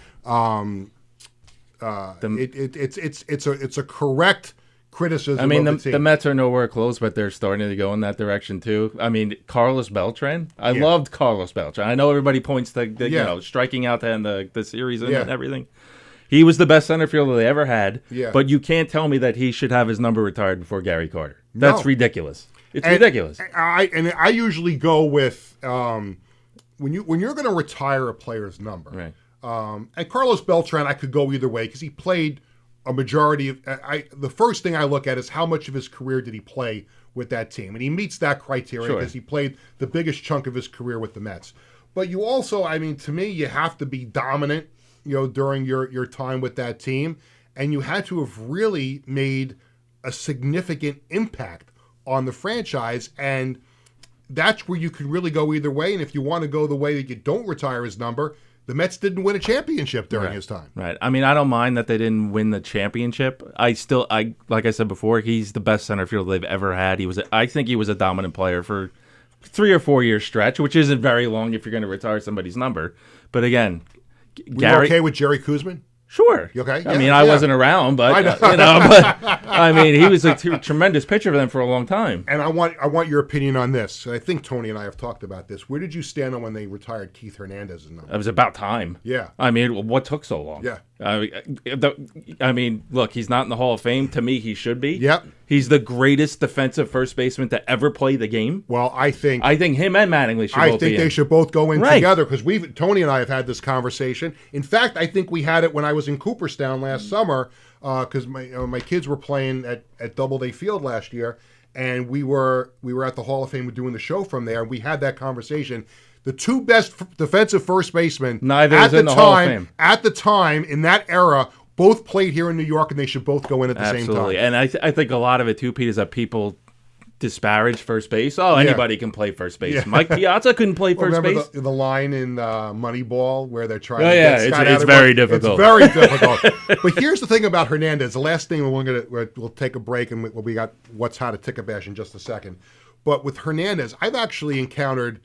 it's a correct criticism. I mean, of the team. the Mets are nowhere close, but they're starting to go in that direction too. I mean, Carlos Beltran. I loved Carlos Beltran. I know everybody points to striking out to end the series and everything. He was the best center fielder they ever had. Yeah. But you can't tell me that he should have his number retired before Gary Carter. That's ridiculous. It's ridiculous. I usually go with when you're going to retire a player's number. Right. And Carlos Beltran, I could go either way because he played a majority of. The first thing I look at is how much of his career did he play with that team, and he meets that criteria because he played the biggest chunk of his career with the Mets. But you also, I mean, to me, you have to be dominant, during your time with that team, and you had to have really made a significant impact on the franchise, and that's where you can really go either way. And if you want to go the way that you don't retire his number, the Mets didn't win a championship during his time. Right. I mean, I don't mind that they didn't win the championship. I like I said before, he's the best center fielder they've ever had. I think he was a dominant player for 3 or 4 year stretch, which isn't very long if you're going to retire somebody's number. But again, Gary, okay with Jerry Kuzman? Sure. You okay? I mean, I wasn't around, but I mean, he was a tremendous pitcher for them for a long time. And I want your opinion on this. I think Tony and I have talked about this. Where did you stand on when they retired Keith Hernandez's number? It was about time. Yeah. I mean, what took so long? Yeah. I mean, look, he's not in the Hall of Fame. To me, he should be. Yep. He's the greatest defensive first baseman to ever play the game. Well, I think him and Mattingly should both be in. I think they should both go in together because Tony and I have had this conversation. In fact, I think we had it when I was in Cooperstown last summer because my kids were playing at Doubleday Field last year, and we were at the Hall of Fame doing the show from there, and we had that conversation. The 2 best defensive first basemen at the time in that era both played here in New York, and they should both go in at the same time. Absolutely, and I think a lot of it too, Pete, is that people disparage first base. Oh, anybody can play first base. Yeah. Mike Piazza couldn't play first base. Remember the line in Moneyball where they're trying to get Scott it's very difficult. It's very difficult. But here's the thing about Hernandez. The last thing we'll take a break, and we got what's how to ticket bash in just a second. But with Hernandez, I've actually encountered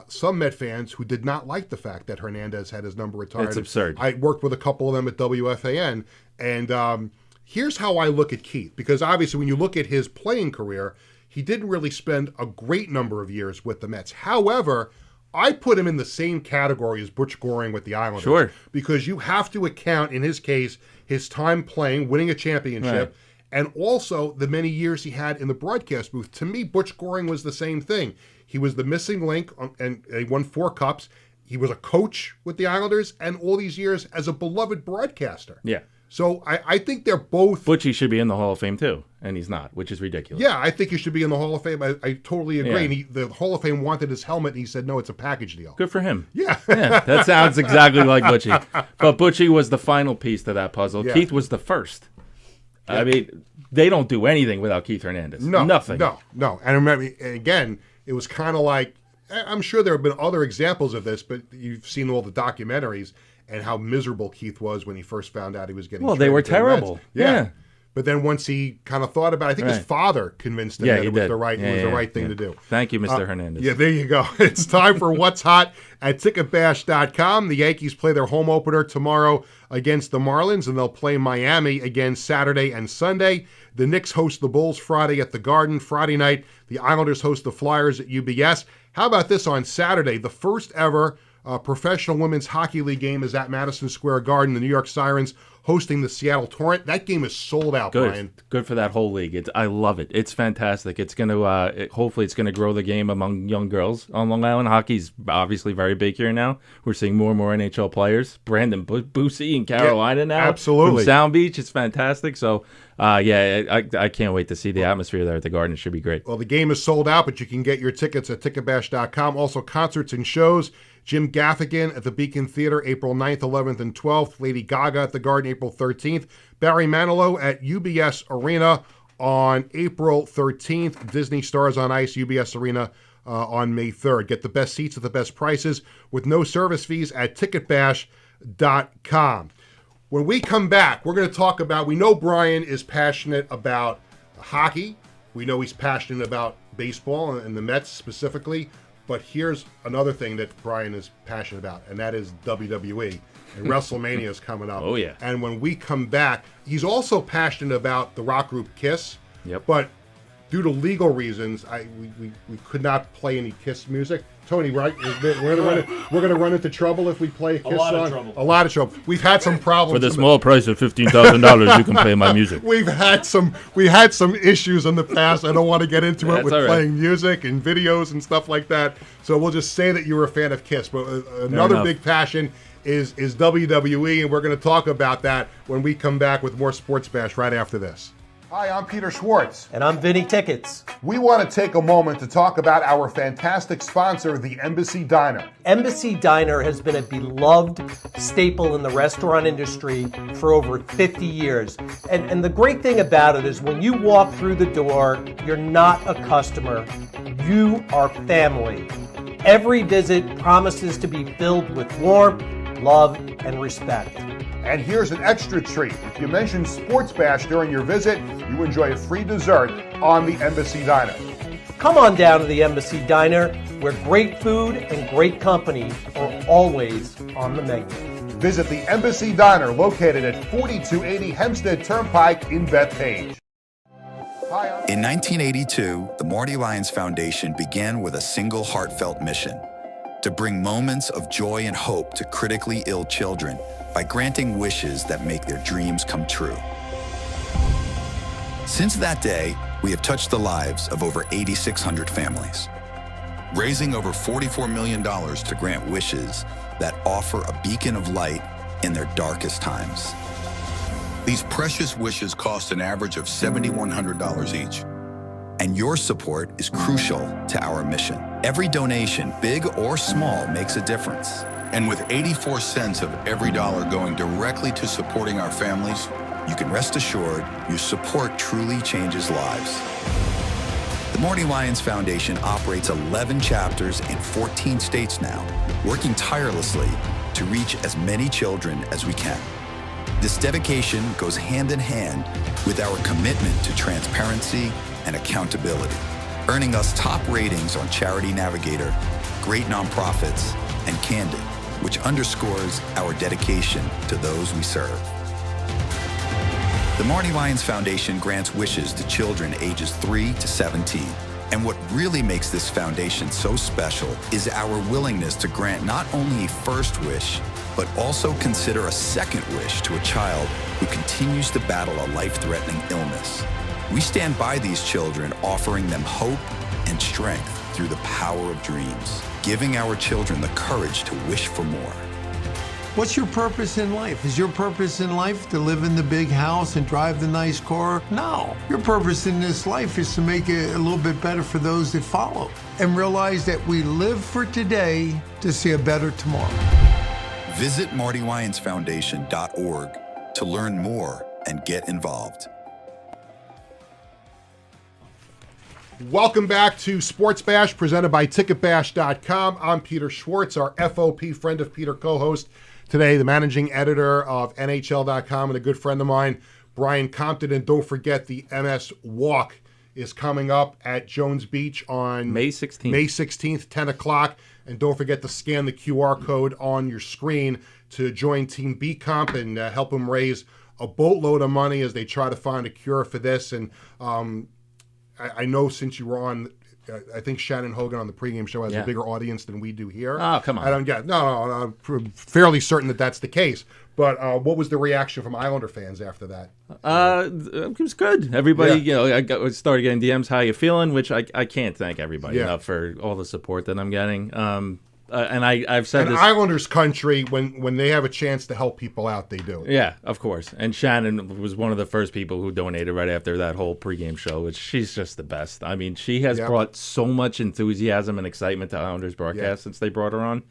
some Met fans who did not like the fact that Hernandez had his number retired. It's absurd. I worked with a couple of them at WFAN, and here's how I look at Keith, because obviously when you look at his playing career, he didn't really spend a great number of years with the Mets. However, I put him in the same category as Butch Goring with the Islanders. Sure. Because you have to account, in his case, his time playing, winning a championship, and also the many years he had in the broadcast booth. To me, Butch Goring was the same thing. He was the missing link, and he won 4 cups. He was a coach with the Islanders, and all these years as a beloved broadcaster. Yeah. So I think they're both... Butchie should be in the Hall of Fame, too, and he's not, which is ridiculous. Yeah, I think he should be in the Hall of Fame. I totally agree. Yeah. And the Hall of Fame wanted his helmet, and he said, no, it's a package deal. Good for him. Yeah. That sounds exactly like Butchie. But Butchie was the final piece to that puzzle. Yeah. Keith was the first. Yeah. I mean, they don't do anything without Keith Hernandez. No. Nothing. No. And remember, again, it was kind of like... I'm sure there have been other examples of this, but you've seen all the documentaries and how miserable Keith was when he first found out he was getting traded. Well, they were terrible. Yeah. But then once he kind of thought about it, I think his father convinced him that it was the right thing to do. Thank you, Mr. Hernandez. Yeah, there you go. It's time for What's Hot at Ticketbash.com. The Yankees play their home opener tomorrow against the Marlins, and they'll play Miami again Saturday and Sunday. The Knicks host the Bulls Friday at the Garden. Friday night, the Islanders host the Flyers at UBS. How about this on Saturday? The first ever professional women's hockey league game is at Madison Square Garden. The New York Sirens hosting the Seattle Torrent. That game is sold out, Brian. Good for that whole league. I love it. It's fantastic. It's going to hopefully it's going to grow the game among young girls on Long Island. Hockey's obviously very big here now. We're seeing more and more NHL players. Brandon Boosie in Carolina now. Absolutely. From Sound Beach. It's fantastic. So, I can't wait to see the atmosphere there at the Garden. It should be great. Well, the game is sold out, but you can get your tickets at Ticketbash.com. Also, concerts and shows. Jim Gaffigan at the Beacon Theater, April 9th, 11th, and 12th. Lady Gaga at the Garden, April 13th. Barry Manilow at UBS Arena on April 13th. Disney Stars on Ice, UBS Arena on May 3rd. Get the best seats at the best prices with no service fees at Ticketbash.com. When we come back, we're going to talk about, we know Brian is passionate about hockey. We know he's passionate about baseball and the Mets specifically. But here's another thing that Brian is passionate about, and that is WWE. And WrestleMania is coming up. Oh, yeah. And when we come back, he's also passionate about the rock group Kiss. Yep. But due to legal reasons, we could not play any Kiss music. Tony, right? We're gonna run into trouble if we play a Kiss song. A lot of trouble. We've had some problems. For the small price of $15,000, you can play my music. We had some issues in the past. I don't want to get into it with playing music and videos and stuff like that. So we'll just say that you were a fan of Kiss. But another big passion is WWE, and we're going to talk about that when we come back with more Sports Bash right after this. Hi, I'm Peter Schwartz. And I'm Vinny Tickets. We want to take a moment to talk about our fantastic sponsor, the Embassy Diner. Embassy Diner has been a beloved staple in the restaurant industry for over 50 years. And the great thing about it is when you walk through the door, you're not a customer. You are family. Every visit promises to be filled with warmth, love, and respect. And here's an extra treat. If you mention Sports Bash during your visit, you enjoy a free dessert on the Embassy Diner. Come on down to the Embassy Diner, where great food and great company are always on the menu. Visit the Embassy Diner, located at 4280 Hempstead Turnpike in Bethpage. In 1982, the Marty Lyons Foundation began with a single heartfelt mission: to bring moments of joy and hope to critically ill children by granting wishes that make their dreams come true. Since that day, we have touched the lives of over 8,600 families, raising over $44 million to grant wishes that offer a beacon of light in their darkest times. These precious wishes cost an average of $7,100 each. And your support is crucial to our mission. Every donation, big or small, makes a difference. And with 84 cents of every dollar going directly to supporting our families, you can rest assured your support truly changes lives. The Marty Lyons Foundation operates 11 chapters in 14 states now, working tirelessly to reach as many children as we can. This dedication goes hand in hand with our commitment to transparency and accountability, earning us top ratings on Charity Navigator, Great Nonprofits, and Candid, which underscores our dedication to those we serve. The Marty Lyons Foundation grants wishes to children ages 3 to 17. And what really makes this foundation so special is our willingness to grant not only a first wish, but also consider a second wish to a child who continues to battle a life-threatening illness. We stand by these children, offering them hope and strength through the power of dreams, giving our children the courage to wish for more. What's your purpose in life? Is your purpose in life to live in the big house and drive the nice car? No. Your purpose in this life is to make it a little bit better for those that follow and realize that we live for today to see a better tomorrow. Visit MartyLyonsFoundation.org to learn more and get involved. Welcome back to Sports Bash, presented by Ticketbash.com. I'm Peter Schwartz, our FOP friend of Peter co-host today, the managing editor of NHL.com, and a good friend of mine, Brian Compton. And don't forget the MS Walk is coming up at Jones Beach on May 16th. May 16th, 10 o'clock. And don't forget to scan the QR code on your screen to join Team B Comp and help them raise a boatload of money as they try to find a cure for this. And I know since you were on, I think Shannon Hogan on the pregame show has a bigger audience than we do here. Oh, come on. I don't get no, I'm fairly certain that that's the case. But what was the reaction from Islander fans after that? It was good. Everybody, I started getting DMs, how you feeling? Which I can't thank everybody enough for all the support that I'm getting. And I've said this. Islanders country, when they have a chance to help people out, they do. Yeah, of course. And Shannon was one of the first people who donated right after that whole pregame show, which she's just the best. I mean, she has brought so much enthusiasm and excitement to Islanders broadcast since they brought her on.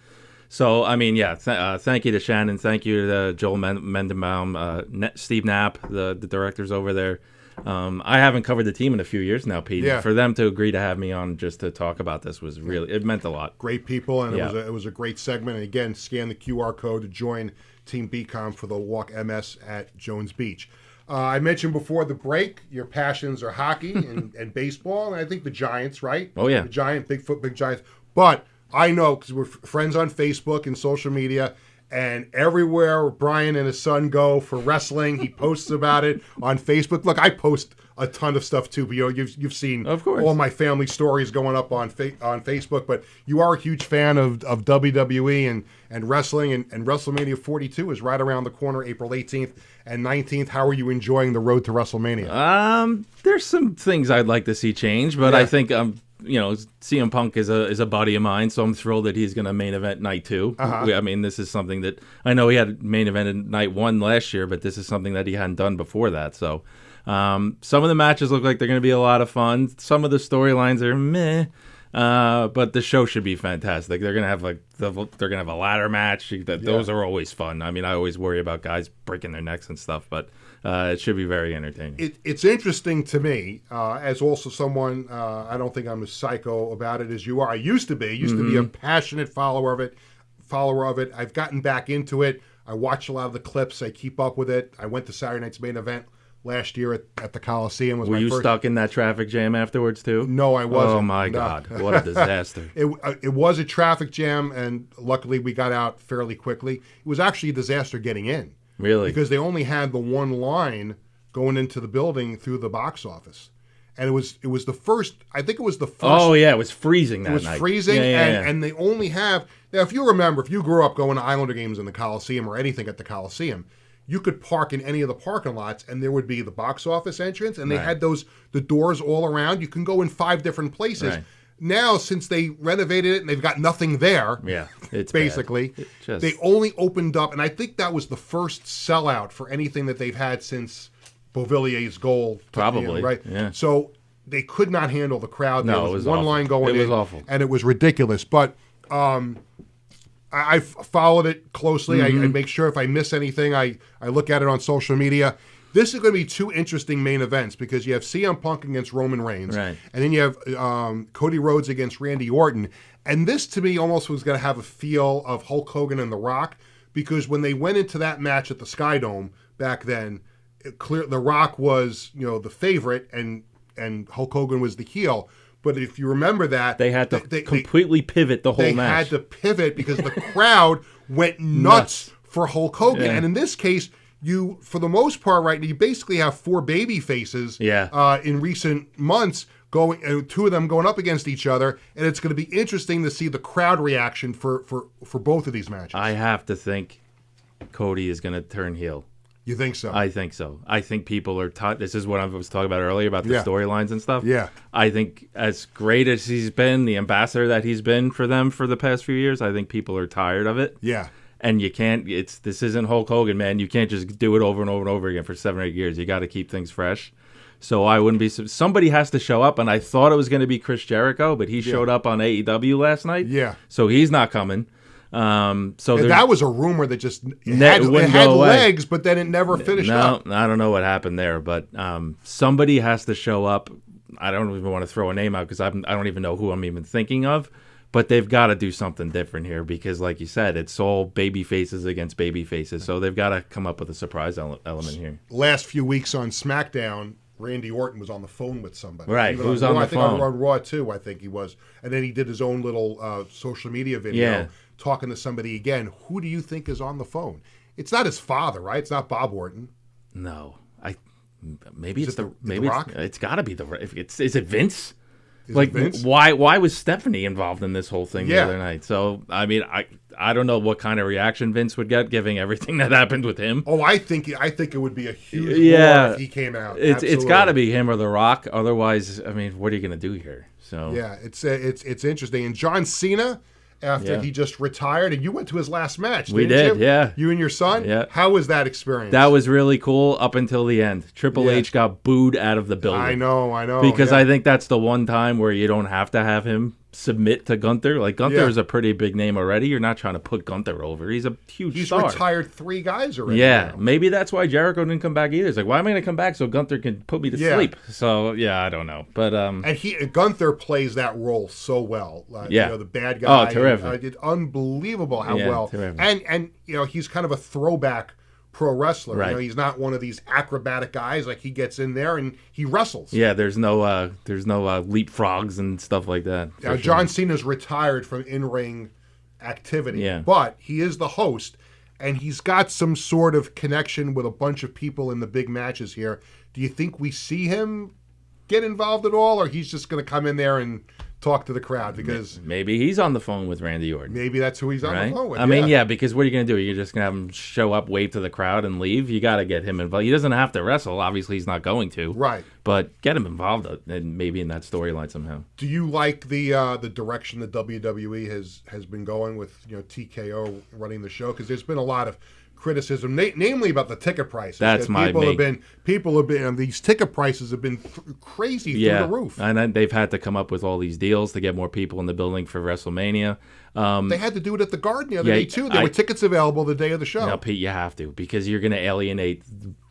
So, I mean, thank you to Shannon. Thank you to Joel Mendenbaum, Steve Knapp, the directors over there. I haven't covered the team in a few years now, Pete. Yeah. For them to agree to have me on just to talk about this was really, it meant a lot. Great people, and it was a great segment. And again, scan the QR code to join Team BCom for the Walk MS at Jones Beach. I mentioned before the break, your passions are hockey and baseball, and I think the Giants, right? Oh, yeah. The Bigfoot, big Giants. But I know, because we're friends on Facebook and social media, and everywhere Brian and his son go for wrestling, he posts about it on Facebook. Look, I post a ton of stuff too, but you've seen of course all my family stories going up on Facebook. But you are a huge fan of WWE and wrestling, and WrestleMania 42 is right around the corner, April 18th and 19th. How are you enjoying the road to WrestleMania? There's some things I'd like to see change, but I think CM Punk is a buddy of mine, so I'm thrilled that he's going to main event night 2. I mean, this is something that I know he had main event in night 1 last year, but this is something that he hadn't done before that. So some of the matches look like they're going to be a lot of fun. Some of the storylines are meh, but the show should be fantastic. They're going to have they're going to have a ladder match. Those are always fun. I mean, I always worry about guys breaking their necks and stuff, but it should be very entertaining. It's interesting to me, as also someone, I don't think I'm as psycho about it as you are. I used to be a passionate follower of it. I've gotten back into it. I watch a lot of the clips. I keep up with it. I went to Saturday night's main event last year at the Coliseum. Were you stuck in that traffic jam afterwards too? No, I wasn't. Oh my God, what a disaster! It was a traffic jam, and luckily we got out fairly quickly. It was actually a disaster getting in. Really? Because they only had the one line going into the building through the box office. And it was the first, I think it was the first. Oh, yeah, it was freezing that night. It was freezing, and they only have, now if you remember, if you grew up going to Islander games in the Coliseum or anything at the Coliseum, you could park in any of the parking lots, and there would be the box office entrance, and they had the doors all around. You can go in 5 different places. Right. Now, since they renovated it and they've got nothing there, it's basically, they only opened up, and I think that was the first sellout for anything that they've had since Beauvillier's goal. Probably, right? Yeah. So they could not handle the crowd. No, there was it was one awful. line going in. It was awful. And it was ridiculous. But I followed it closely. I make sure if I miss anything, I look at it on social media. This is going to be 2 interesting main events because you have CM Punk against Roman Reigns, right, and then you have Cody Rhodes against Randy Orton. And this, to me, almost was going to have a feel of Hulk Hogan and The Rock because when they went into that match at the Sky Dome back then, The Rock was the favorite and Hulk Hogan was the heel. But if you remember that, they had to completely pivot the whole match. They had to pivot because the crowd went nuts for Hulk Hogan, and in this case. You, for the most part, right, you basically have 4 baby faces in recent months, 2 of them going up against each other, and it's going to be interesting to see the crowd reaction for both of these matches. I have to think Cody is going to turn heel. You think so? I think so. I think people are this is what I was talking about earlier about the storylines and stuff. Yeah. I think as great as he's been, the ambassador that he's been for them for the past few years, I think people are tired of it. Yeah. And you can't. This isn't Hulk Hogan, man. You can't just do it over and over and over again for 7 or 8 years. You got to keep things fresh. So I wouldn't be. Somebody has to show up, and I thought it was going to be Chris Jericho, but he showed up on AEW last night. Yeah. So he's not coming. So that was a rumor that just had legs, but then it never finished up. I don't know what happened there, but somebody has to show up. I don't even want to throw a name out because I don't even know who I'm even thinking of. But they've got to do something different here because, like you said, it's all baby faces against baby faces. So they've got to come up with a surprise element here. Last few weeks on SmackDown, Randy Orton was on the phone with somebody. Right, Even who's on on Raw, the I think phone? on Raw too, I think he was. And then he did his own little social media video talking to somebody again. Who do you think is on the phone? It's not his father, right? It's not Bob Orton. No, maybe it's The maybe Rock? it's got to be the Rock. Is it Vince? Is Like it Vince? why was Stephanie involved in this whole thing the Yeah. other night? So I mean I don't know what kind of reaction Vince would get given everything that happened with him. Oh, I think it would be a huge Yeah. war if he came out. It's got to be him or The Rock. Otherwise, I mean, what are you going to do here? So Yeah, it's interesting. And John Cena, after he just retired, and you went to his last match. We didn't did, you? yeah. You and your son. Yeah. How was that experience? that was really cool up until the end. Triple Yeah. H got booed out of the building. I know. Because yeah. I think that's the one time where you don't have to have him submit to Gunther. Like Gunther Yeah. is a pretty big name already. You're not trying to put Gunther over. He's a huge He's star. retired 3 guys already. Yeah, now. maybe that's why Jericho didn't come back either. It's like, why am I going to come back so Gunther can put me to Yeah. sleep? So yeah, I don't know, but And Gunther plays that role so well. Yeah. You know, the bad guy. terrific. It's unbelievable how Yeah, well. terrific. And you know, he's kind of a throwback pro wrestler. Right. You know, he's not one of these acrobatic guys. Like he gets in there and he wrestles. yeah, there's no leapfrogs and stuff like that. for Now, sure. John Cena's retired from in-ring activity, Yeah. but he is the host, and he's got some sort of connection with a bunch of people in the big matches here. Do you think we see him get involved at all, or he's just going to come in there and talk to the crowd? Because maybe he's on the phone with Randy Orton. maybe that's who he's on Right? the phone with. I mean, yeah, because what are you going to do? You're just going to have him show up, wave to the crowd, and leave? You got to get him involved. He doesn't have to wrestle. Obviously, he's not going to. Right. But get him involved, and maybe in that storyline somehow. Do you like the direction the WWE has been going with, you know, TKO running the show? Because there's been a lot of criticism, namely about the ticket prices. That's my people have been these ticket prices have been crazy through the roof. And then they've had to come up with all these deals to get more people in the building for WrestleMania. They had to do it at the Garden the other Yeah, day too. There were tickets available the day of the show. Now, Pete, you have to, because you're going to alienate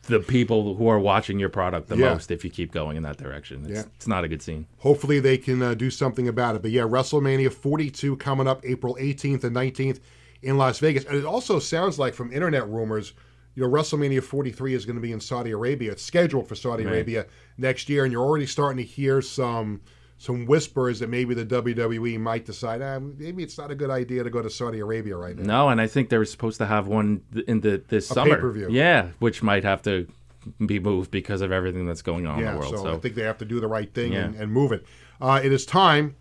the people who are watching your product the Yeah. most if you keep going in that direction. It's not a good scene. Hopefully they can do something about it. But yeah, WrestleMania 42 coming up April 18th and 19th in Las Vegas. And it also sounds like, from internet rumors, you know, WrestleMania 43 is going to be in Saudi Arabia. It's scheduled for Saudi Arabia next year, and you're already starting to hear some whispers that maybe the WWE might decide, maybe it's not a good idea to go to Saudi Arabia right now. No, and I think they were supposed to have one in this summer. pay-per-view. Yeah, which might have to be moved because of everything that's going on in the world. So I think they have to do the right thing Yeah. and move it. It is time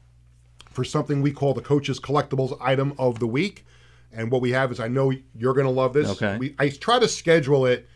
for something we call the Coach's Collectibles Item of the Week. And what we have is, I know you're going to love this. Okay. I try to schedule it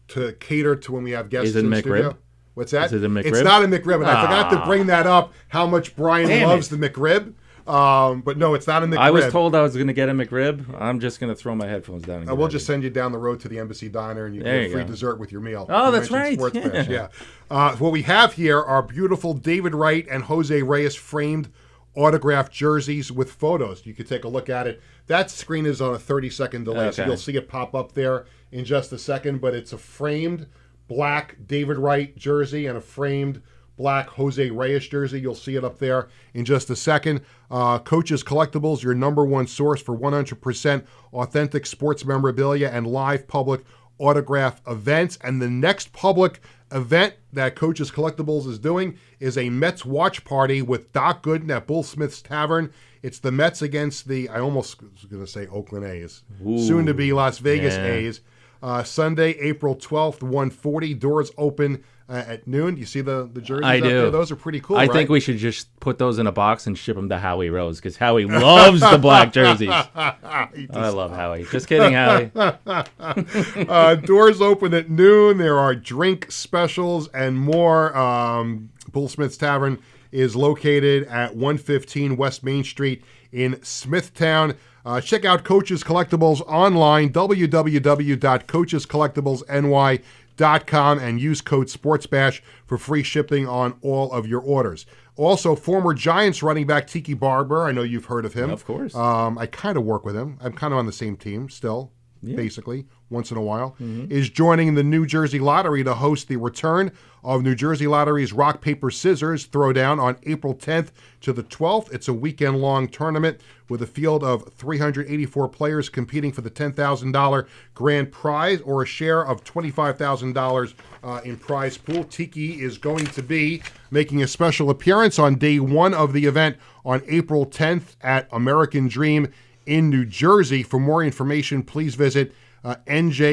to cater to when we have guests Is it in the McRib? studio. What's that? Is it a McRib? It's not a McRib. And I forgot to bring that up, how much Brian Damn loves it. the McRib. But no, it's not a McRib. I was told I was going to get a McRib. I'm just going to throw my headphones down. And get We'll ready. just send you down the road to the Embassy Diner, and you There get you free go. dessert with your meal. Oh, You that's mentioned right. Sportsbash, Yeah. yeah. What we have here are beautiful David Wright and Jose Reyes framed autographed jerseys with photos. You could take a look at it. That screen is on a 30-second delay, so Okay. you'll see it pop up there in just a second, but it's a framed black David Wright jersey and a framed black Jose Reyes jersey. You'll see it up there in just a second. Coach's Collectibles, your number one source for 100% authentic sports memorabilia and live public autograph events. And the next public event that Coach's Collectibles is doing is a Mets watch party with Doc Gooden at Bull Smith's Tavern. It's the Mets against the, I almost was going to say Oakland A's, soon to be Las Vegas Yeah. A's. Sunday, April 12th, 1:40. Doors open at noon. Do you see the jerseys I up do. there? Those are pretty cool, I right? think we should just put those in a box and ship them to Howie Rose, because Howie loves the black jerseys. I love Howie. Just kidding, Howie. Doors open at noon. There are drink specials and more. Bull Smith's Tavern is located at 115 West Main Street in Smithtown. Check out Coach's Collectibles online, www.coachescollectiblesny.com, and use code SPORTSBASH for free shipping on all of your orders. Also, former Giants running back Tiki Barber, I know you've heard of him. Of course. I kind of work with him. I'm kind of on the same team still. basically, once in a while, is joining the New Jersey Lottery to host the return of New Jersey Lottery's Rock, Paper, Scissors Throwdown on April 10th to the 12th. It's a weekend-long tournament with a field of 384 players competing for the $10,000 grand prize or a share of $25,000 in prize pool. Tiki is going to be making a special appearance on day one of the event on April 10th at American Dream in New Jersey. For more information, please visit nj-rps.com.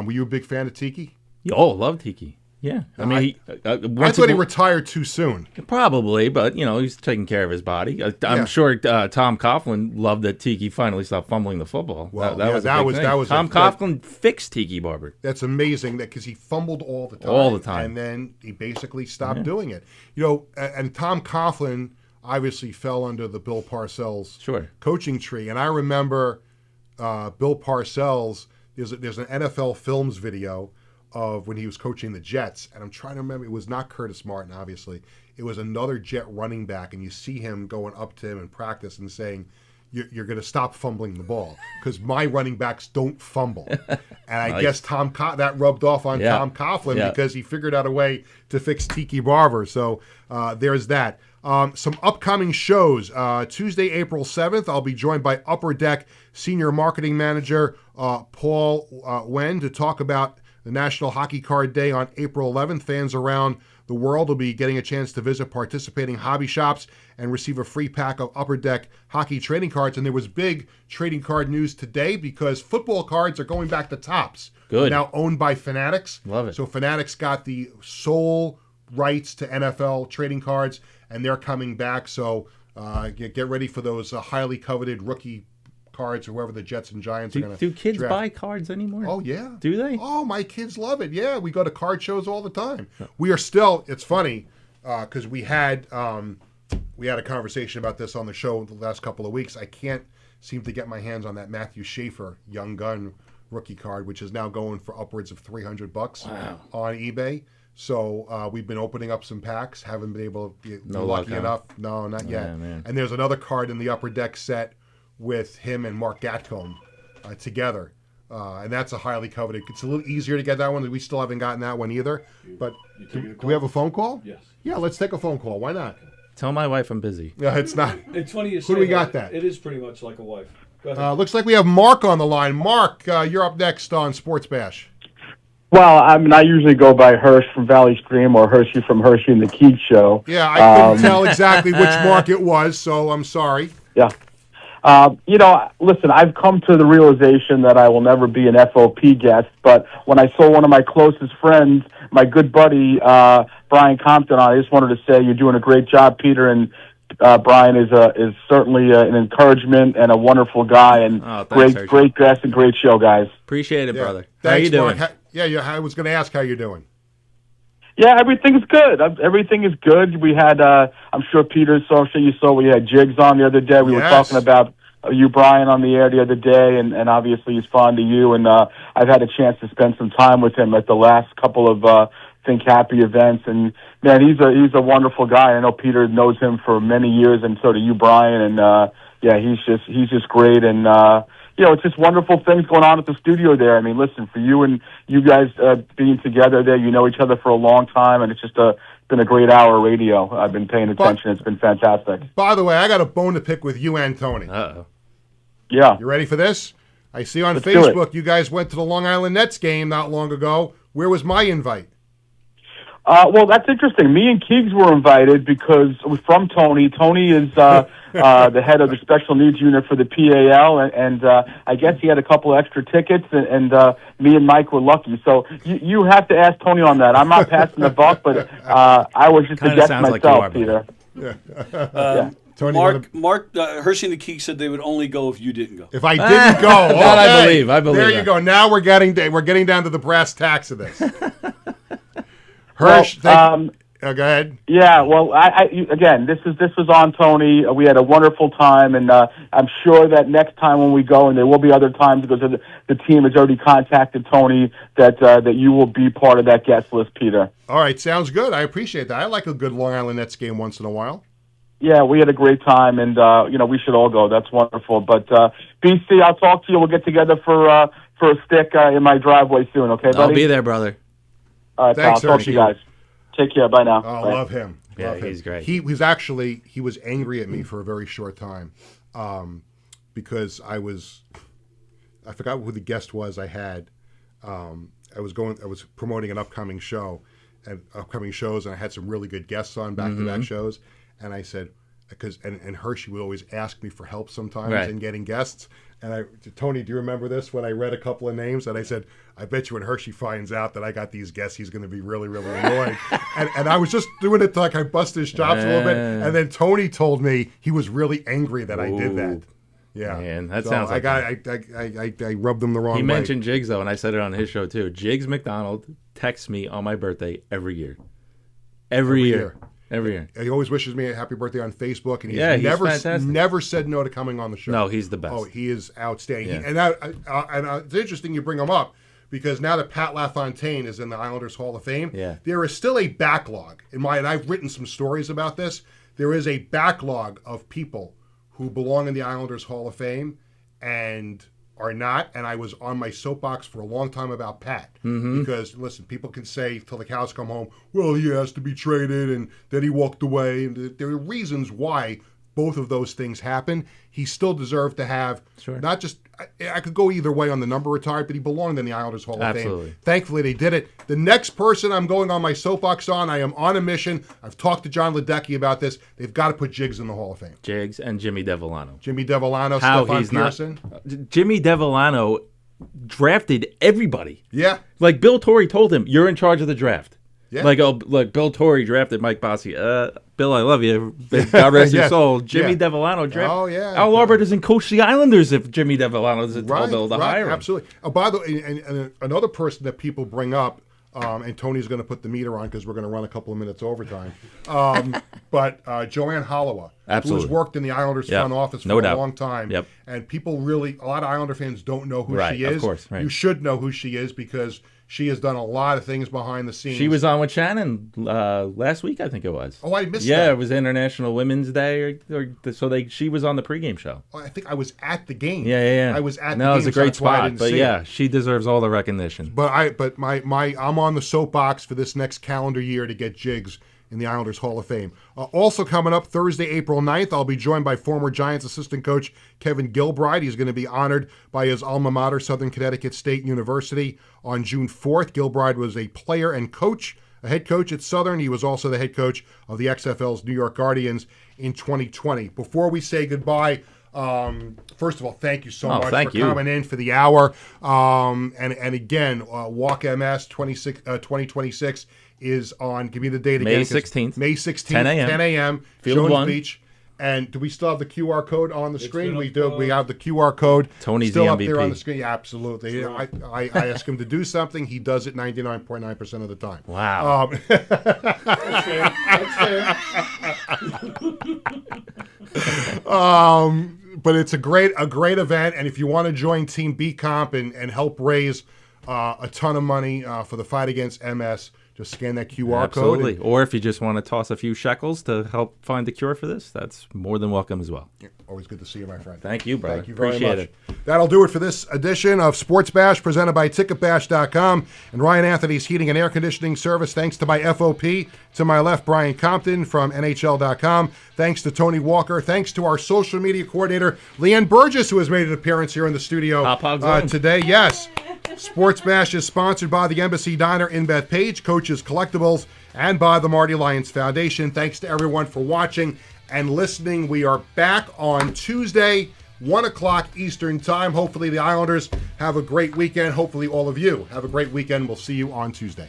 Were you a big fan of Tiki? Oh, love Tiki. Yeah. I mean, I thought he retired too soon. Probably, but, he's taking care of his body. I'm sure Tom Coughlin loved that Tiki finally stopped fumbling the football. Well, that was Tom Coughlin fixed Tiki Barber. That's amazing because he fumbled all the time. All the time. And then he basically stopped doing it. And Tom Coughlin obviously fell under the Bill Parcells coaching tree. And I remember Bill Parcells, there's an NFL Films video of when he was coaching the Jets, and I'm trying to remember, it was not Curtis Martin, obviously. It was another Jet running back, and you see him going up to him in practice and saying, you're going to stop fumbling the ball because my running backs don't fumble. And I guess that rubbed off on Tom Coughlin because he figured out a way to fix Tiki Barber. So there's that. Some upcoming shows. Tuesday, April 7th, I'll be joined by Upper Deck Senior Marketing Manager Paul Wen to talk about the National Hockey Card Day on April 11th. Fans around the world will be getting a chance to visit participating hobby shops and receive a free pack of Upper Deck hockey trading cards. And there was big trading card news today because football cards are going back to Topps. Good. Now owned by Fanatics. Love it. So Fanatics got the sole rights to NFL trading cards, and they're coming back. So get ready for those highly coveted rookie cards or whoever the Jets and Giants are going to Do kids draft. buy cards anymore? Oh, yeah. Do they? Oh, my kids love it. Yeah, we go to card shows all the time. We are still, it's funny, because we had a conversation about this on the show the last couple of weeks. I can't seem to get my hands on that Matthew Schaefer Young Gun rookie card, which is now going for upwards of $300 on eBay. So we've been opening up some packs. Haven't been able to be lucky enough. No, not yet. Man. And there's another card in the Upper Deck set with him and Mark Gatcomb together. And that's a highly coveted. It's a little easier to get that one. We still haven't gotten that one either. But do we have a phone call? Yes. Yeah, let's take a phone call. Why not? Tell my wife I'm busy. Yeah, it's not. It's funny you say Who do we got that? It is pretty much like a wife. Go ahead. Looks like we have Mark on the line. Mark, you're up next on Sports Bash. Well, I mean, I usually go by Hirsch from Valley Stream or Hershey from Hershey and the Keith Show. Yeah, I couldn't tell exactly which Mark it was, so I'm sorry. Yeah. Listen, I've come to the realization that I will never be an FOP guest, but when I saw one of my closest friends, my good buddy, Brian Compton, I just wanted to say you're doing a great job, Peter, and Brian is certainly an encouragement and a wonderful guy, and great guest and great show, guys. Appreciate it, brother. Thanks, how you doing? Mark. I was going to ask how you're doing. Yeah, everything's good. Everything is good. We had, I'm sure Peter saw, we had Jigs on the other day. We were talking about you, Brian, on the air the other day, and obviously he's fond of you. And I've had a chance to spend some time with him at the last couple of Think Happy events. And man, he's a wonderful guy. I know Peter knows him for many years, and so do you, Brian. And he's just great. And it's just wonderful things going on at the studio there. I mean, listen, for you and you guys being together there, you know each other for a long time, and it's just been a great hour of radio. I've been paying attention. It's been fantastic. By the way, I got a bone to pick with you and Tony. Uh-oh. Yeah. You ready for this? I see on Facebook you guys went to the Long Island Nets game not long ago. Where was my invite? Well, that's interesting. Me and Keegs were invited because it was from Tony. Tony is the head of the special needs unit for the PAL, and I guess he had a couple of extra tickets, and me and Mike were lucky. So you have to ask Tony on that. I'm not passing the buck, but I was just a guest myself, like Peter. Yeah. Tony, Mark Hershey and the Keek said they would only go if you didn't go. If I didn't go, that I believe. There you go. Now we're getting down to the brass tacks of this. Hirsch, go ahead. Yeah, well, again, this was on Tony. We had a wonderful time, and I'm sure that next time when we go, and there will be other times because the team has already contacted Tony that you will be part of that guest list, Peter. All right, sounds good. I appreciate that. I like a good Long Island Nets game once in a while. Yeah, we had a great time, and we should all go. That's wonderful. But BC, I'll talk to you. We'll get together for a stick in my driveway soon. Okay, buddy? I'll be there, brother. All right, Thanks, pal. Talk to you guys. Take care. Bye now. Oh, Bye. love him. Yeah, Love him. he's great. He was angry at me for a very short time because I forgot who the guest was I had. I was promoting an upcoming show and upcoming shows, and I had some really good guests on back-to-back shows. And I said, and Hershey would always ask me for help sometimes in getting guests. And Tony, do you remember this when I read a couple of names? And I said, I bet you when Hershey finds out that I got these guests, he's going to be really, really annoyed. and I was just doing it like I busted his chops a little bit. And then Tony told me he was really angry that I did that. Yeah, man, that sounds like I rubbed them the wrong way. He mentioned Jigs though, and I said it on his show too. Jigs McDonald texts me on my birthday every year. Every year. He always wishes me a happy birthday on Facebook, and he's never said no to coming on the show. No, he's the best. Oh, he is outstanding. Yeah. It's interesting you bring him up because now that Pat LaFontaine is in the Islanders Hall of Fame, there is still a backlog. And I've written some stories about this. There is a backlog of people who belong in the Islanders Hall of Fame and are not. And I was on my soapbox for a long time about Pat. Because, listen, people can say till the cows come home, well, he has to be traded and then he walked away. And there are reasons why both of those things happen. He still deserved to have not just, I could go either way on the number retired, but he belonged in the Islanders Hall of Fame. Thankfully, they did it. The next person I'm going on my soapbox on, I am on a mission. I've talked to John Ledecky about this. They've got to put Jigs in the Hall of Fame. Jigs and Jimmy Devellano. Stefan Pearson. Jimmy Devellano drafted everybody. Yeah. Like Bill Torrey told him, you're in charge of the draft. Yeah. Like Bill Torrey drafted Mike Bossy. Bill, I love you. God rest your soul. Jimmy Devellano drafted. Oh, yeah. Al Larbert doesn't coach the Islanders if Jimmy Devellano isn't told Bill to hire him. Absolutely. Oh, by the way, and another person that people bring up, and Tony's going to put the meter on because we're going to run a couple of minutes overtime. But Joanne Holloway, who has worked in the Islanders front office for a long time. Yep. And people really, a lot of Islander fans don't know who she is. Of course, right. You should know who she is because she has done a lot of things behind the scenes. She was on with Shannon last week, I think it was. Oh, I missed that. Yeah, it was International Women's Day, she was on the pregame show. Oh, I think I was at the game. Yeah. I was at the game. No, it was a great spot. But yeah, she deserves all the recognition. But I'm on the soapbox for this next calendar year to get Jigs in the Islanders Hall of Fame. Also coming up Thursday, April 9th, I'll be joined by former Giants assistant coach Kevin Gilbride. He's going to be honored by his alma mater, Southern Connecticut State University, on June 4th. Gilbride was a player and coach, a head coach at Southern. He was also the head coach of the XFL's New York Guardians in 2020. Before we say goodbye, first of all, thank you so much for coming in for the hour. And again, Walk MS 2026 is on, give me the date again. May 16th. May 16th, 10 a.m. Field Jones 1. Beach. And do we still have the QR code on the screen? We do. We have the QR code Tony's still the up MVP. there on the screen. Yeah, absolutely. I ask him to do something. He does it 99.9% of the time. Wow. But it's a great event, and if you want to join Team B Comp and help raise a ton of money for the fight against MS, just scan that QR code. Absolutely. Or if you just want to toss a few shekels to help find the cure for this, that's more than welcome as well. Yeah, always good to see you, my friend. Thank you, brother. Thank you very Appreciate much. it. That'll do it for this edition of Sports Bash, presented by TicketBash.com and Ryan Anthony's Heating and Air Conditioning Service. Thanks to my FOP. To my left, Brian Compton from NHL.com. Thanks to Tony Walker. Thanks to our social media coordinator, Leanne Burgess, who has made an appearance here in the studio today. Yes. Sports Bash is sponsored by the Embassy Diner in Bethpage, Coaches Collectibles, and by the Marty Lyons Foundation. Thanks to everyone for watching and listening. We are back on Tuesday, 1 o'clock Eastern Time. Hopefully the Islanders have a great weekend. Hopefully all of you have a great weekend. We'll see you on Tuesday.